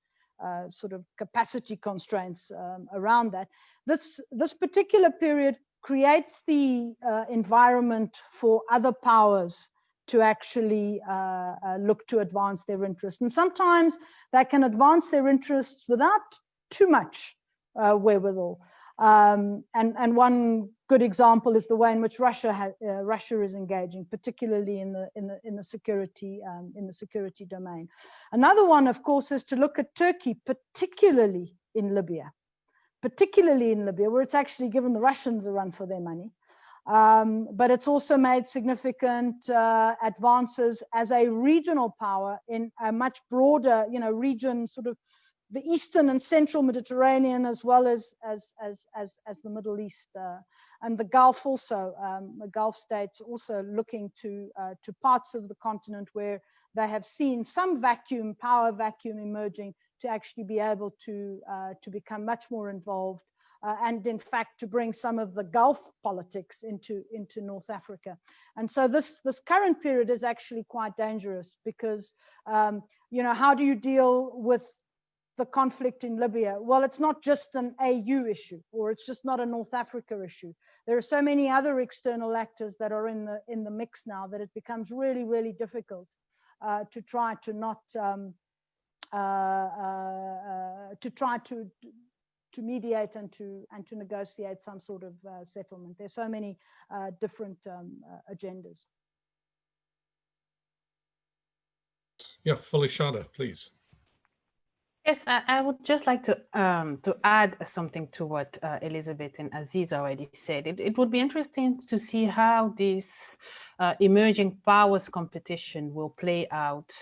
sort of capacity constraints around that. This particular period creates the environment for other powers to actually look to advance their interests. And sometimes they can advance their interests without too much wherewithal. And one good example is the way in which Russia is engaging, particularly in the security domain. Another one, of course, is to look at Turkey, particularly in Libya, where it's actually given the Russians a run for their money. But it's also made significant advances as a regional power in a much broader, you know, region, sort of the Eastern and Central Mediterranean, as well as the Middle East and the Gulf also. The Gulf states also looking to parts of the continent where they have seen some power vacuum emerging, to actually be able to become much more involved. And in fact, to bring some of the Gulf politics into North Africa. And so this current period is actually quite dangerous because, you know, how do you deal with the conflict in Libya? Well, it's not just an AU issue, or it's just not a North Africa issue. There are so many other external actors that are in the mix now that it becomes really, really difficult to try to not to mediate and to negotiate some sort of settlement. There's so many different agendas. Yeah, Folashadé, please. Yes, I would just like to add something to what Elizabeth and Assis already said. It would be interesting to see how this emerging powers competition will play out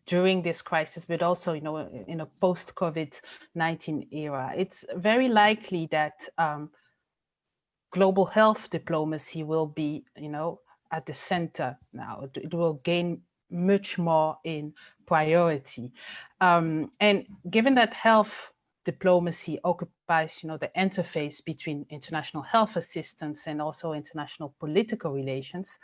during this crisis, but also, you know, in a post-COVID-19 era. It's very likely that global health diplomacy will be, you know, at the center now. It will gain much more in priority. And given that health diplomacy occupies, you know, the interface between international health assistance and also international political relations,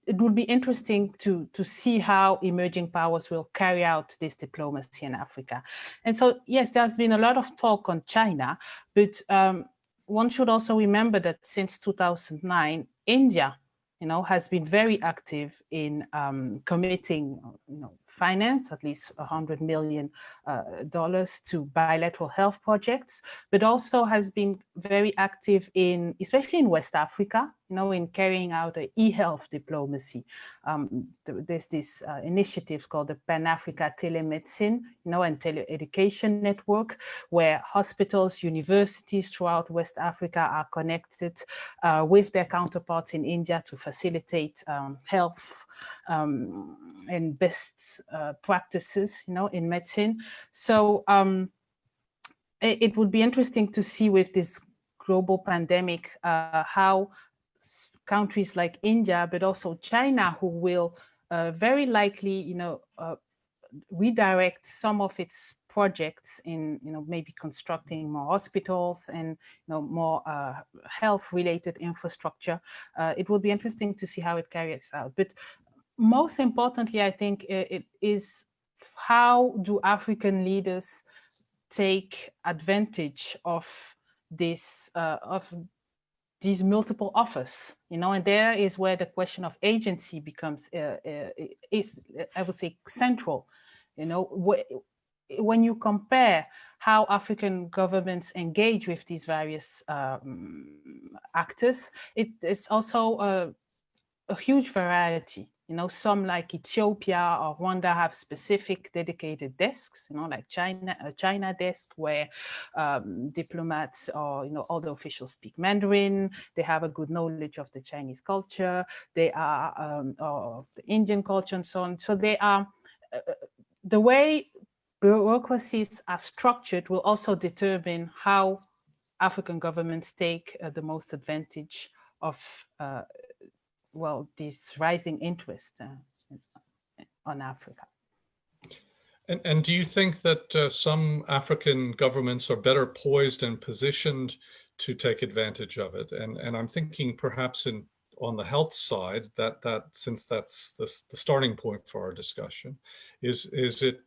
it would be interesting to see how emerging powers will carry out this diplomacy in Africa. And so, yes, there's been a lot of talk on China, but one should also remember that since 2009, India, you know, has been very active in committing, you know, finance, at least $100 million to bilateral health projects, but also has been very active in, especially in West Africa, you know, in carrying out an e-health diplomacy. There's this initiative called the Pan-Africa Telemedicine, you know, and Tele-Education Network, where hospitals, universities throughout West Africa are connected with their counterparts in India to facilitate health and best practices, you know, in medicine. So it would be interesting to see with this global pandemic how countries like India, but also China, who will very likely, you know, redirect some of its projects in, you know, maybe constructing more hospitals and, you know, more health-related infrastructure. It will be interesting to see how it carries out. But most importantly, I think it is how do African leaders take advantage of this these multiple offers, you know, and there is where the question of agency becomes is, I would say, central. You know, when you compare how African governments engage with these various actors, it's also a huge variety. You know, some like Ethiopia or Rwanda have specific dedicated desks, you know, like a China desk where diplomats or, you know, other officials speak Mandarin. They have a good knowledge of the Chinese culture. They are of the Indian culture and so on. So they are, the way bureaucracies are structured will also determine how African governments take the most advantage of well, this rising interest on Africa. And do you think that some African governments are better poised and positioned to take advantage of it? And I'm thinking perhaps on the health side, that since that's the starting point for our discussion, is it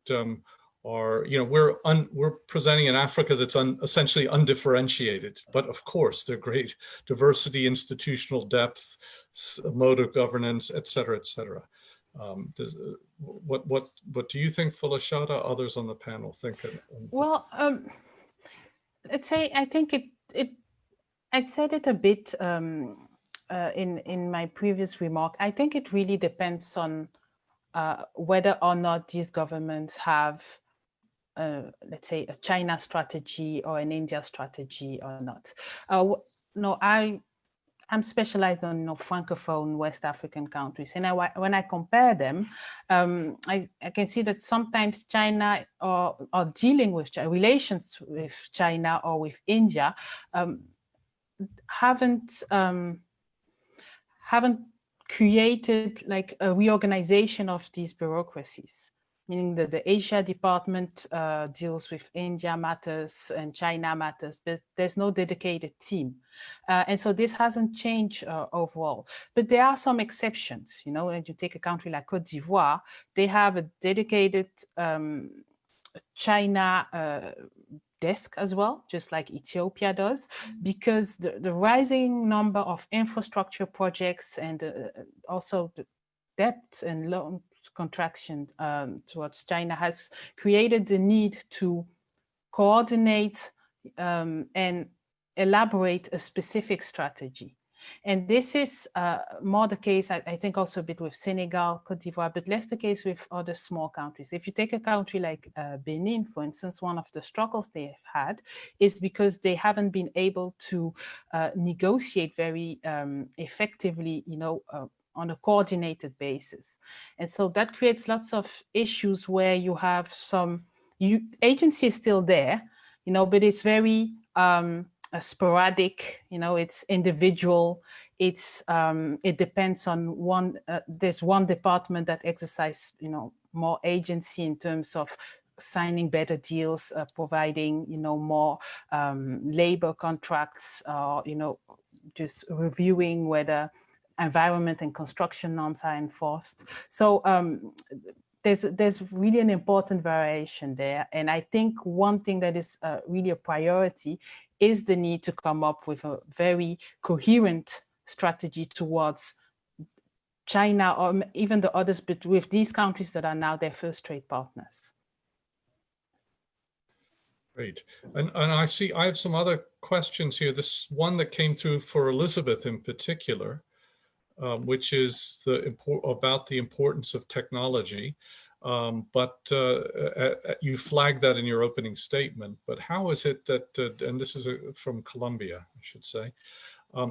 we're presenting an Africa that's essentially undifferentiated, but of course they're great diversity, institutional depth, mode of governance, et cetera, et cetera. What do you think, Folashadé? Others on the panel think? Well, let's say I think I said it a bit in my previous remark. I think it really depends on whether or not these governments have, let's say, a China strategy or an India strategy or not. No, I'm specialized on Francophone West African countries. And when I compare them, I can see that sometimes China or dealing with relations with China or with India haven't created like a reorganization of these bureaucracies. Meaning that the Asia department deals with India matters and China matters, but there's no dedicated team. And so this hasn't changed overall. But there are some exceptions, you know, when you take a country like Côte d'Ivoire, they have a dedicated China desk as well, just like Ethiopia does, because the rising number of infrastructure projects and also the debt and loan contraction towards China has created the need to coordinate and elaborate a specific strategy. And this is more the case, I think, also a bit with Senegal, Côte d'Ivoire, but less the case with other small countries. If you take a country like Benin, for instance, one of the struggles they have had is because they haven't been able to negotiate very effectively, you know, on a coordinated basis. And so that creates lots of issues where you have some, agency is still there, you know, but it's very sporadic, you know, it's individual, it's, it depends on one, there's one department that exercises, you know, more agency in terms of signing better deals, providing, you know, more labor contracts, or, you know, just reviewing whether environment and construction norms are enforced. So there's really an important variation there. And I think one thing that is really a priority is the need to come up with a very coherent strategy towards China or even the others, but with these countries that are now their first trade partners. Great. And I see I have some other questions here. This one that came through for Elizabeth in particular, which is about the importance of technology. But you flagged that in your opening statement, but how is it that, and this is from Colombia, I should say,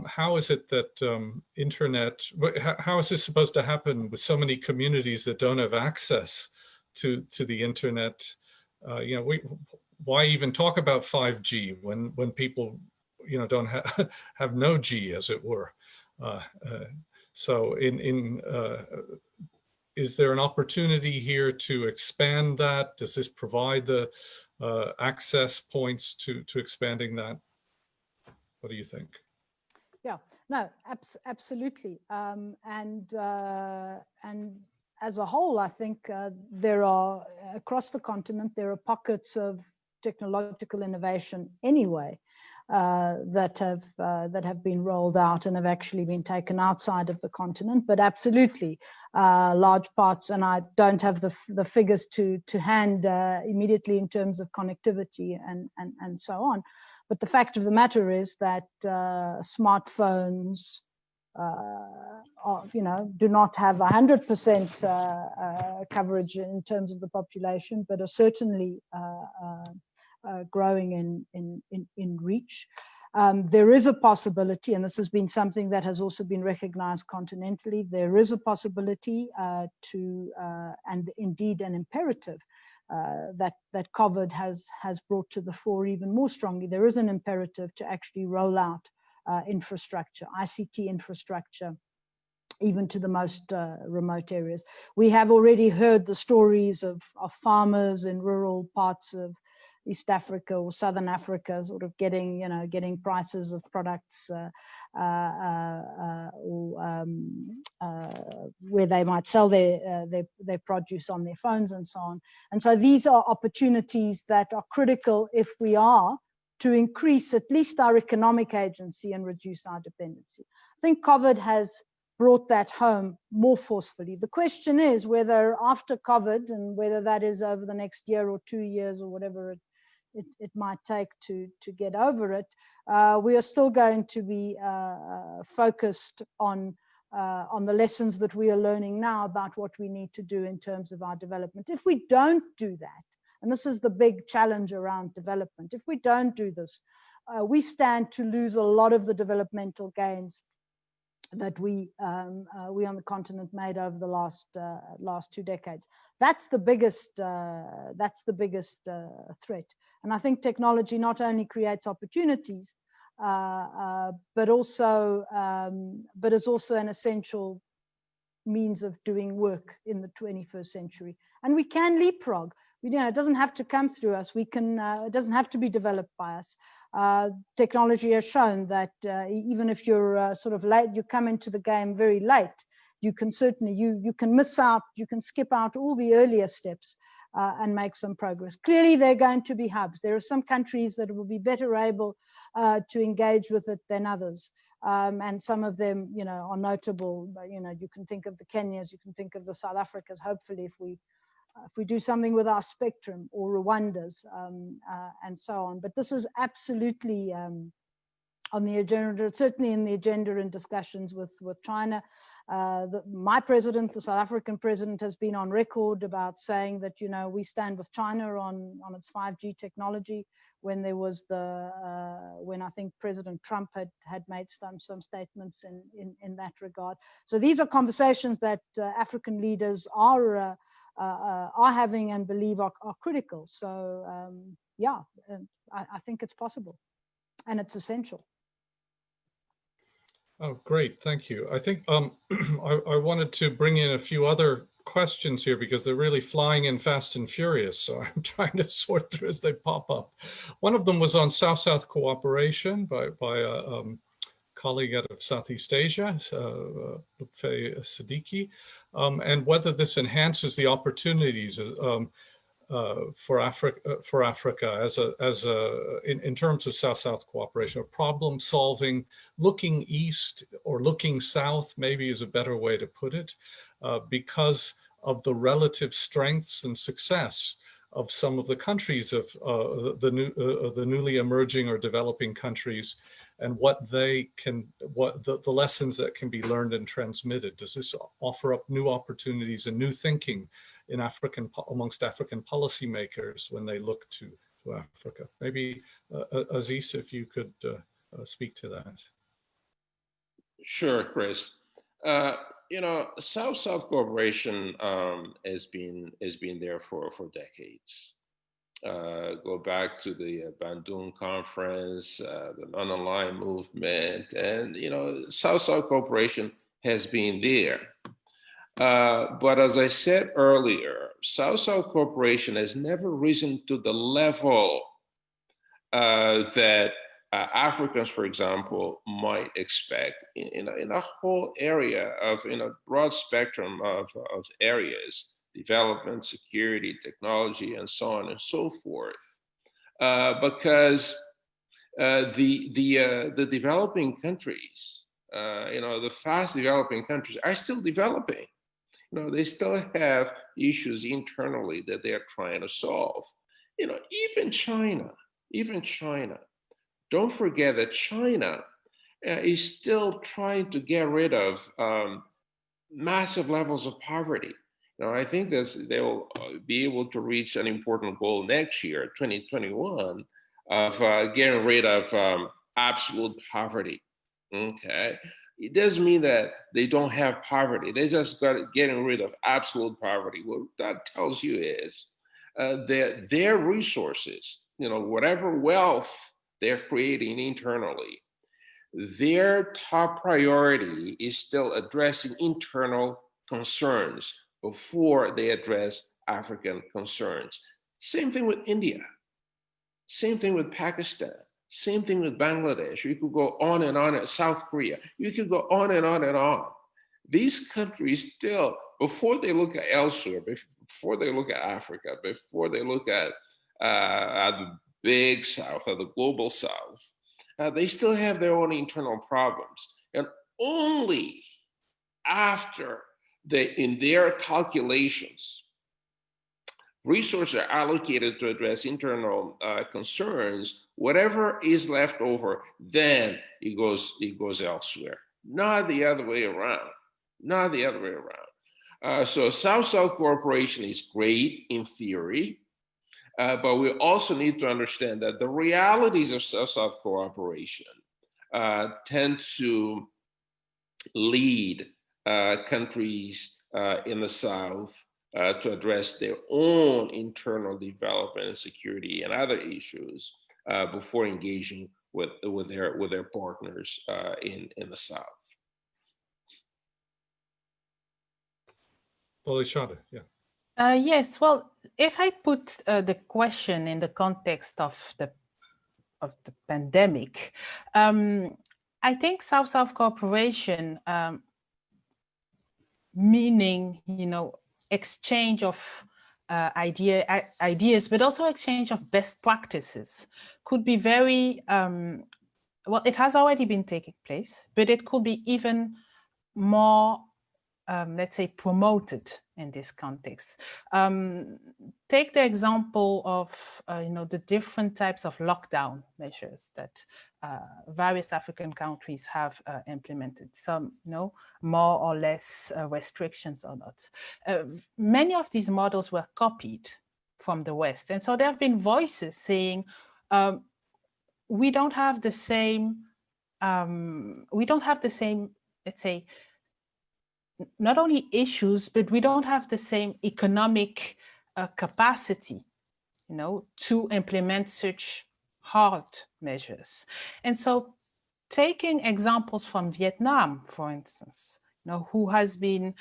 how is it that internet, how is this supposed to happen with so many communities that don't have access to the internet? You know, why even talk about 5G when people, you know, don't have no G, as it were? So is there an opportunity here to expand that? Does this provide the access points to expanding that? What do you think? Yeah, no, absolutely. And as a whole, I think there are, across the continent, there are pockets of technological innovation anyway that have been rolled out and have actually been taken outside of the continent. But absolutely, large parts, and I don't have the figures to hand immediately in terms of connectivity and so on. But the fact of the matter is that smartphones, you know, do not have 100% coverage in terms of the population, but are certainly growing in reach. There is a possibility, and this has been something that has also been recognized continentally, there is a possibility and indeed an imperative that COVID has brought to the fore even more strongly. There is an imperative to actually roll out infrastructure, ICT infrastructure, even to the most remote areas. We have already heard the stories of farmers in rural parts of East Africa or Southern Africa, sort of getting prices of products where they might sell their produce on their phones and so on. And so these are opportunities that are critical if we are to increase at least our economic agency and reduce our dependency. I think COVID has brought that home more forcefully. The question is whether after COVID, and whether that is over the next year or 2 years or whatever it might take to get over it, we are still going to be focused on the lessons that we are learning now about what we need to do in terms of our development. If we don't do that, and this is the big challenge around development, if we don't do this, we stand to lose a lot of the developmental gains that we on the continent made over the last 2 decades. That's the biggest threat. And I think technology not only creates opportunities, but is also an essential means of doing work in the 21st century. And we can leapfrog. It doesn't have to come through us. We can. It doesn't have to be developed by us. Technology has shown that even if you're sort of late, you come into the game very late, you can certainly, you can miss out, you can skip out all the earlier steps and make some progress. Clearly, there are going to be hubs. There are some countries that will be better able to engage with it than others. And some of them, are notable. You can think of the Kenyas, you can think of the South Africas. Hopefully, if we do something with our spectrum, or Rwanda's, and so on. But this is absolutely on the agenda, certainly in the agenda in discussions with China. My president, the South African president, has been on record about saying that, we stand with China on its 5G technology. When there was when I think President Trump had made some statements in that regard. So these are conversations that African leaders are having and believe are critical. So I think it's possible and it's essential. Oh, great, thank you. I think I wanted to bring in a few other questions here because they're really flying in fast and furious. So I'm trying to sort through as they pop up. One of them was on South-South cooperation by a colleague out of Southeast Asia, Lutfi Siddiqui, and whether this enhances the opportunities for Africa in terms of South-South cooperation, or problem solving, looking east or looking south, maybe is a better way to put it, because of the relative strengths and success of some of the countries of the newly emerging or developing countries, and what the lessons that can be learned and transmitted. Does this offer up new opportunities and new thinking in amongst African policymakers when they look to Africa? Maybe Assis, if you could speak to that. Sure, Chris. South-South cooperation has been there for decades. Go back to the Bandung Conference, the non-aligned movement, and South-South cooperation has been there. But as I said earlier, South-South cooperation has never risen to the level that Africans, for example, might expect in a whole area of, a broad spectrum of areas, development, security, technology, and so on and so forth. Because the developing countries, the fast developing countries are still developing. They still have issues internally that they are trying to solve. Even China. Don't forget that China is still trying to get rid of massive levels of poverty. I think they will be able to reach an important goal next year, 2021, of getting rid of absolute poverty. Okay. It doesn't mean that they don't have poverty. They just getting rid of absolute poverty. What that tells you is that their resources, whatever wealth they're creating internally, their top priority is still addressing internal concerns before they address African concerns. Same thing with India. Same thing with Pakistan. Same thing with Bangladesh. You could go on and on. South Korea. You could go on and on and on. These countries still, before they look at elsewhere, before they look at Africa, before they look at the big South or the global South, they still have their own internal problems. And only after in their calculations, resources are allocated to address internal concerns, whatever is left over, then it goes elsewhere. Not the other way around. Not the other way around. So South-South cooperation is great in theory, but we also need to understand that the realities of South-South cooperation tend to lead countries in the South to address their own internal development and security and other issues before engaging with their partners in the South. Folashadé, yeah. Yes, well, if I put the question in the context of the pandemic, I think South-South cooperation, meaning, exchange of ideas, but also exchange of best practices, could be very, well, it has already been taking place, but it could be even more, let's say, promoted in this context. Take the example of, the different types of lockdown measures that various African countries have implemented. Some, more or less restrictions or not. Many of these models were copied from the West. And so there have been voices saying, we don't have the same, let's say, not only issues, but we don't have the same economic capacity, to implement such hard measures. And so taking examples from Vietnam, for instance, who has been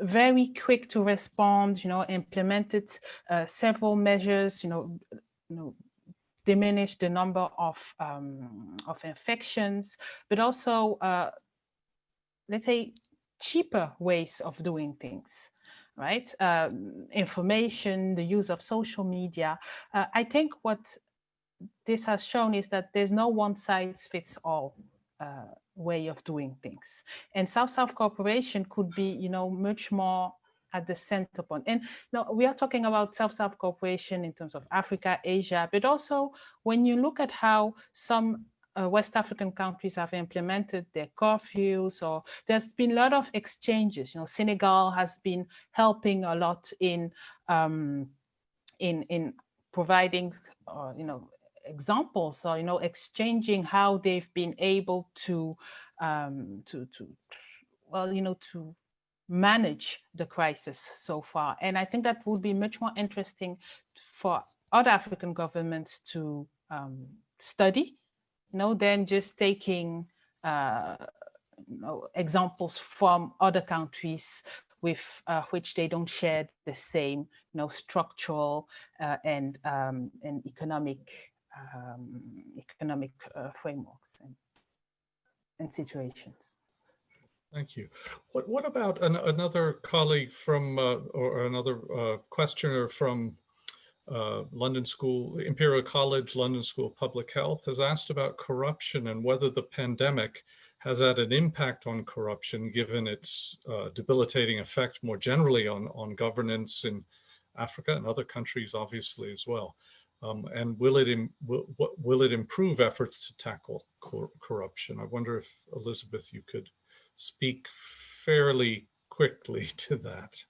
very quick to respond, implemented several measures, diminished the number of infections, but also let's say, cheaper ways of doing things, right? Information, the use of social media. I think what this has shown is that there's no one-size-fits-all way of doing things. And South-South cooperation could be, much more at the center point. And we are talking about South-South cooperation in terms of Africa, Asia, but also when you look at how some West African countries have implemented their curfews, or there's been a lot of exchanges. Senegal has been helping a lot in providing, examples, or exchanging how they've been able to manage the crisis so far. And I think that would be much more interesting for other African governments to study, than just taking examples from other countries with which they don't share the same structural and economic frameworks and situations. Thank you. What about another colleague from or another questioner from London School, Imperial College, London School of Public Health, has asked about corruption and whether the pandemic has had an impact on corruption, given its debilitating effect more generally on governance in Africa and other countries, obviously, as well. And will it improve efforts to tackle corruption? I wonder if, Elizabeth, you could speak fairly quickly to that.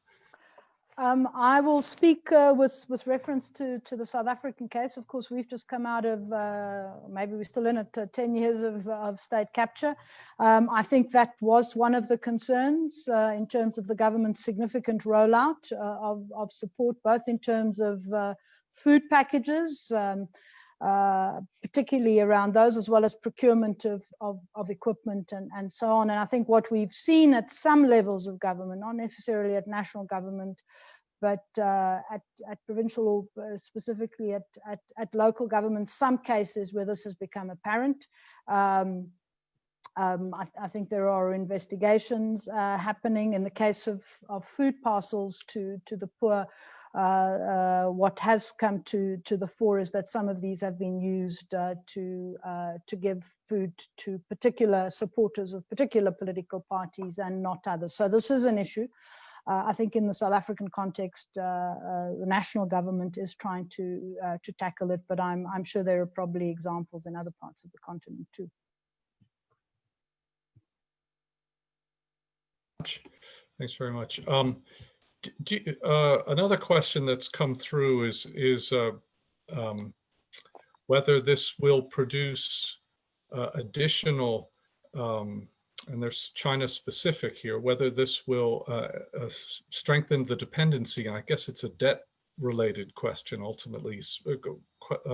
I will speak with reference to the South African case. Of course, we've just come out of, maybe we're still in it, 10 years of state capture. I think that was one of the concerns in terms of the government's significant rollout of support, both in terms of food packages, particularly around those, as well as procurement of equipment and so on. And I think what we've seen at some levels of government, not necessarily at national government, but at provincial, or specifically at local government, some cases where this has become apparent. I think there are investigations happening in the case of food parcels to the poor. What has come to the fore is that some of these have been used to give food to particular supporters of particular political parties and not others. So this is an issue. I think in the South African context, the national government is trying to tackle it, but I'm sure there are probably examples in other parts of the continent too. Thanks very much. Another question that's come through is whether this will produce additional, and there's China specific here, whether this will strengthen the dependency, and I guess it's a debt related question ultimately,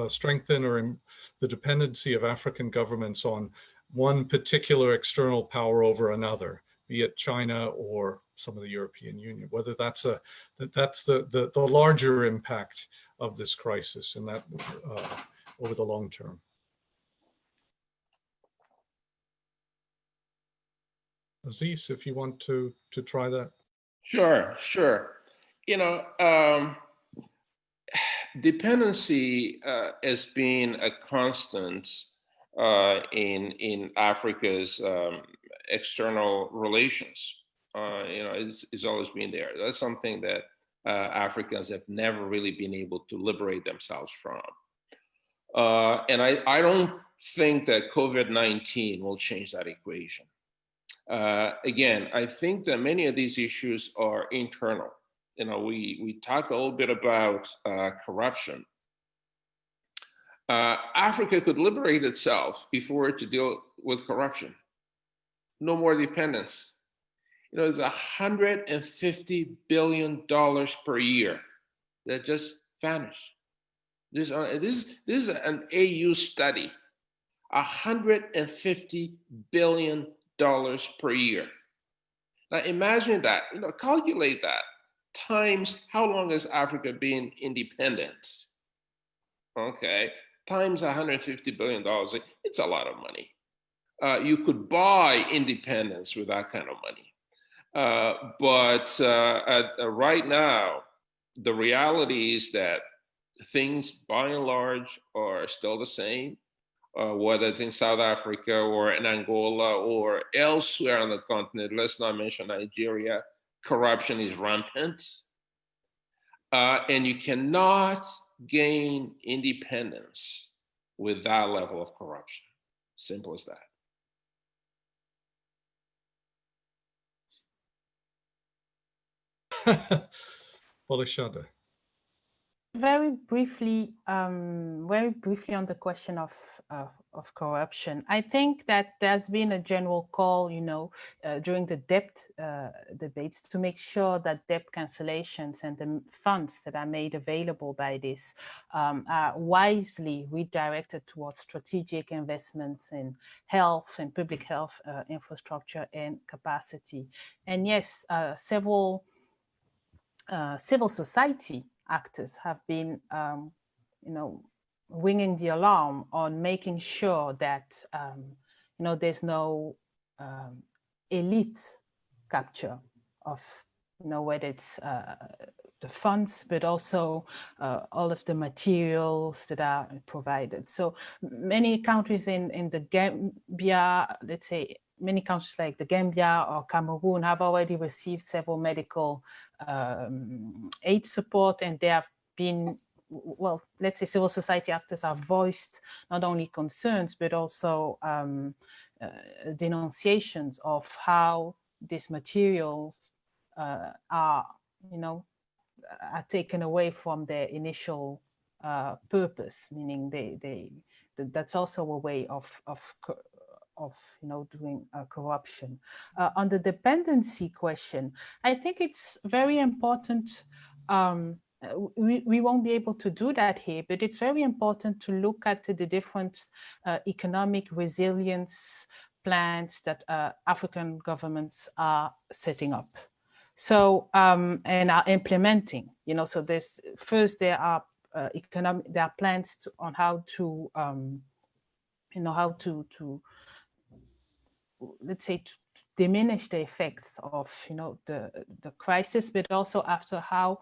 strengthen or the dependency of African governments on one particular external power over another, be it China or some of the European Union, whether that's the larger impact of this crisis and that over the long term. Assis, if you want to try that. Sure. You know, dependency has been a constant in Africa's external relations. You know, it's always been there. That's something that Africans have never really been able to liberate themselves from. And I don't think that COVID-19 will change that equation. Again, I think that many of these issues are internal. You know, we talked a little bit about corruption. Africa could liberate itself if we were to deal with corruption. No more dependence. You know, there's $150 billion per year that just vanished. This is an AU study. $150 billion per year. Now imagine that, you know, calculate that times how long has Africa been independent? Okay, times $150 billion, it's a lot of money. You could buy independence with that kind of money. But right now, the reality is that things by and large are still the same. Whether it's in South Africa or in Angola or elsewhere on the continent, let's not mention Nigeria, corruption is rampant. And you cannot gain independence with that level of corruption. Simple as that. Folashadé. Very briefly on the question of corruption, I think that there's been a general call, you know, during the debt debates to make sure that debt cancellations and the funds that are made available by this are wisely redirected towards strategic investments in health and public health infrastructure and capacity. And yes, several civil society actors have been, you know, ringing the alarm on making sure that, you know, there's no elite capture of, you know, whether it's the funds, but also all of the materials that are provided. So many countries in the Gambia, let's say, many countries like the Gambia or Cameroon have already received several medical aid support, and there have been, well, let's say civil society actors have voiced not only concerns, but also denunciations of how these materials are, you know, are taken away from their initial purpose, meaning that's also a way of you know, doing corruption. On the dependency question, I think it's very important, we won't be able to do that here, but it's very important to look at the different economic resilience plans that African governments are setting up. So, and are implementing, you know, so there's, first there are there are plans on how to, you know, how to let's say, to diminish the effects of, you know, the crisis, but also after how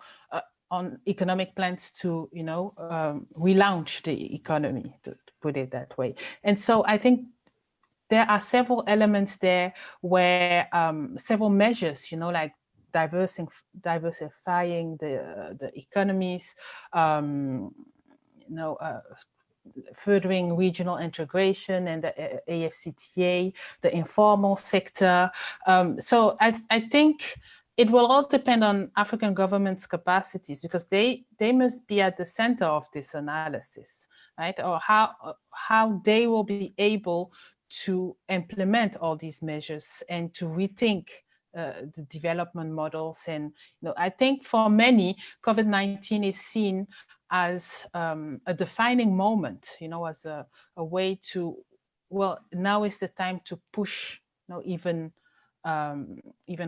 on economic plans to, you know, relaunch the economy, to put it that way. And so I think there are several elements there where several measures, you know, like diversifying the economies, you know, furthering regional integration and the AFCTA, the informal sector. So I think it will all depend on African governments' capacities, because they must be at the center of this analysis, right? Or how they will be able to implement all these measures and to rethink the development models. And, you know, I think for many, COVID-19 is seen as a defining moment, you know, as a way to, well, now is the time to push, you know, even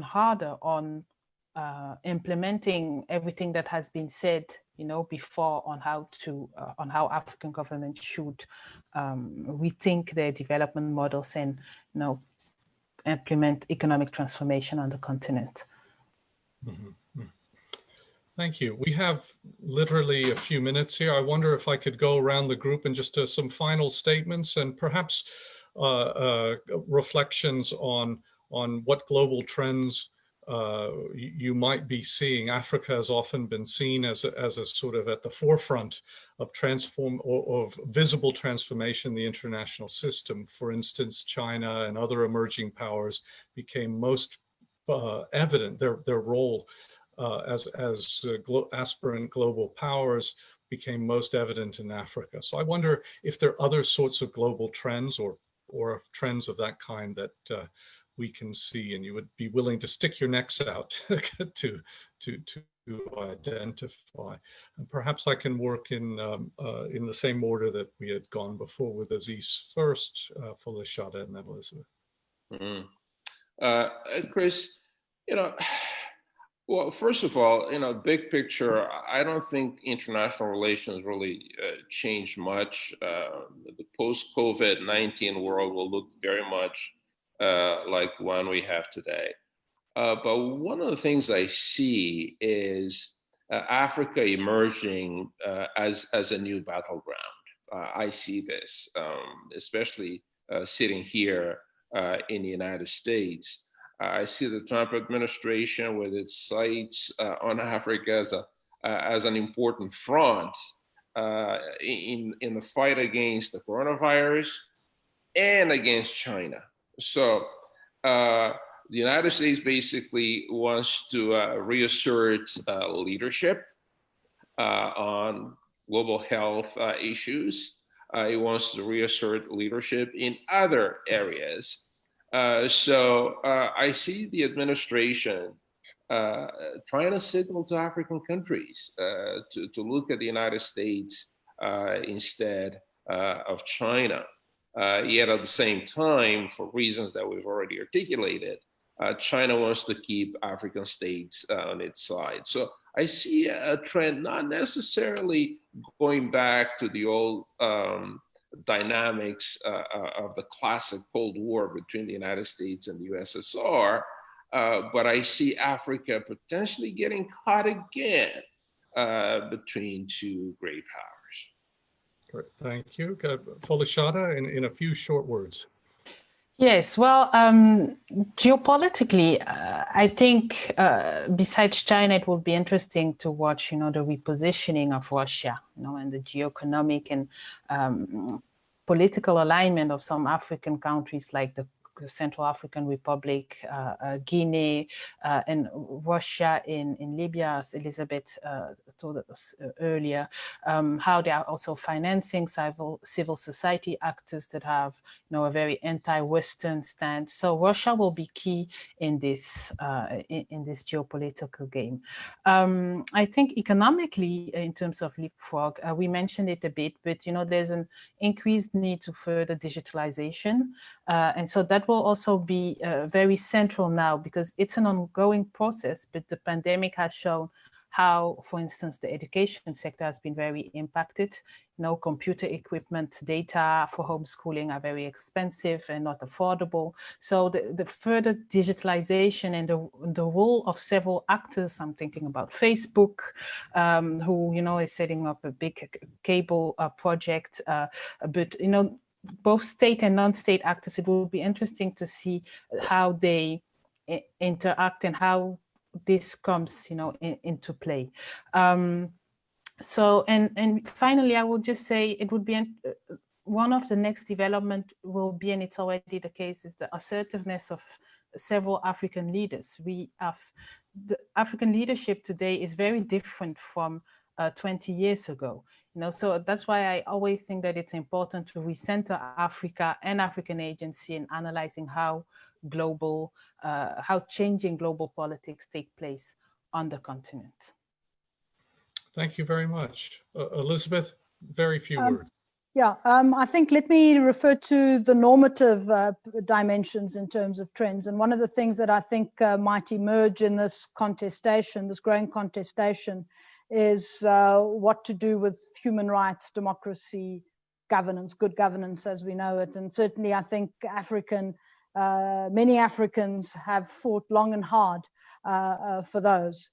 harder on implementing everything that has been said, you know, before on how to on how African governments should rethink their development models and, you know, implement economic transformation on the continent. Mm-hmm. Thank you. We have literally a few minutes here. I wonder if I could go around the group and just some final statements and perhaps reflections on what global trends you might be seeing. Africa has often been seen as a sort of at the forefront of of visible transformation in the international system. For instance, China and other emerging powers became most evident, their role as aspirant global powers became most evident in Africa. So I wonder if there are other sorts of global trends or trends of that kind that we can see, and you would be willing to stick your necks out to identify. And perhaps I can work in the same order that we had gone before, with Assis first, Folashadé, and then Elizabeth. Mm-hmm. Chris, you know, well, first of all, you know, big picture, I don't think international relations really changed much. The post-COVID-19 world will look very much like the one we have today. But one of the things I see is Africa emerging as a new battleground. I see this, especially sitting here in the United States. I see the Trump administration with its sights on Africa as an important front in the fight against the coronavirus and against China. So the United States basically wants to reassert leadership on global health issues. It wants to reassert leadership in other areas. So I see the administration trying to signal to African countries to look at the United States instead of China. Yet at the same time, for reasons that we've already articulated, China wants to keep African states on its side. So I see a trend not necessarily going back to the old dynamics of the classic Cold War between the United States and the USSR, but I see Africa potentially getting caught again between two great powers. Great, thank you. Folashadé, in a few short words. Yes, well, geopolitically, I think besides China, it will be interesting to watch, you know, the repositioning of Russia, you know, and the geoeconomic and political alignment of some African countries like the Central African Republic, Guinea, and Russia in Libya, as Elizabeth told us earlier, how they are also financing civil society actors that have, you know, a very anti-Western stance. So Russia will be key in this geopolitical game. I think economically, in terms of leapfrog, we mentioned it a bit, but, you know, there's an increased need to further digitalization. And so that will also be very central now, because it's an ongoing process, but the pandemic has shown how, for instance, the education sector has been very impacted. You know, computer equipment, data for homeschooling are very expensive and not affordable. So the further digitalization and the role of several actors, I'm thinking about Facebook, who, you know, is setting up a big cable project, but, you know, both state and non-state actors, it will be interesting to see how they interact and how this comes, you know, into play. So, and finally, I would just say it would be one of the next development will be, and it's already the case, is the assertiveness of several African leaders. We have the African leadership today is very different from 20 years ago. You know, so that's why I always think that it's important to recenter Africa and African agency in analyzing how how changing global politics take place on the continent. Thank you very much. Elizabeth, very few words. Yeah, I think let me refer to the normative dimensions in terms of trends. And one of the things that I think might emerge in this contestation, this growing contestation, is what to do with human rights, democracy, governance, good governance as we know it. And certainly I think many Africans have fought long and hard for those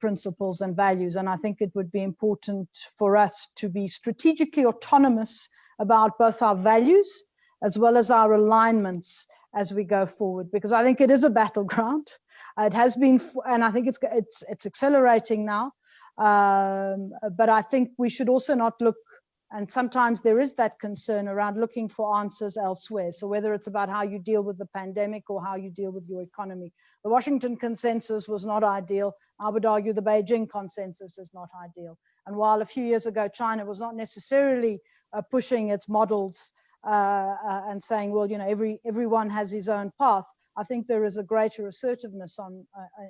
principles and values. And I think it would be important for us to be strategically autonomous about both our values as well as our alignments as we go forward, because I think it is a battleground. It has been, and I think it's accelerating now. But I think we should also not look, and sometimes there is that concern around looking for answers elsewhere. So whether it's about how you deal with the pandemic or how you deal with your economy. The Washington consensus was not ideal. I would argue the Beijing consensus is not ideal. And while a few years ago, China was not necessarily pushing its models and saying, well, you know, everyone has his own path, I think there is a greater assertiveness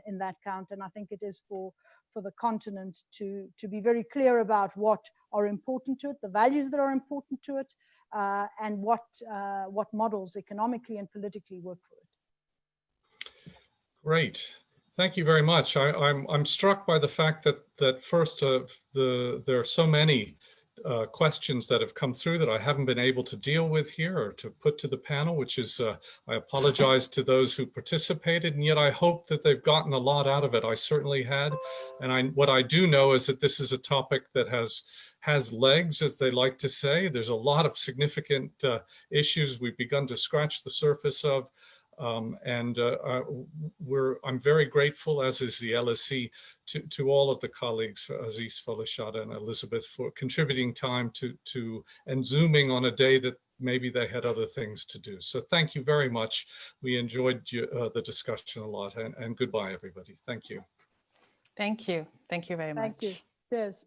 in that count. And I think it is for the continent to be very clear about what are important to it, the values that are important to it, and what models economically and politically work for it. Great. Thank you very much. I'm struck by the fact that first there are so many questions that have come through that I haven't been able to deal with here or to put to the panel, which is, I apologize to those who participated, and yet I hope that they've gotten a lot out of it. I certainly had. And what I do know is that this is a topic that has legs, as they like to say. There's a lot of significant issues we've begun to scratch the surface of. I'm very grateful, as is the LSE, to all of the colleagues, Assis, Folashadé, and Elizabeth, for contributing time and zooming on a day that maybe they had other things to do. So thank you very much. We enjoyed the discussion a lot, and goodbye, everybody. Thank you. Thank you. Thank you very much. Thank you. Cheers.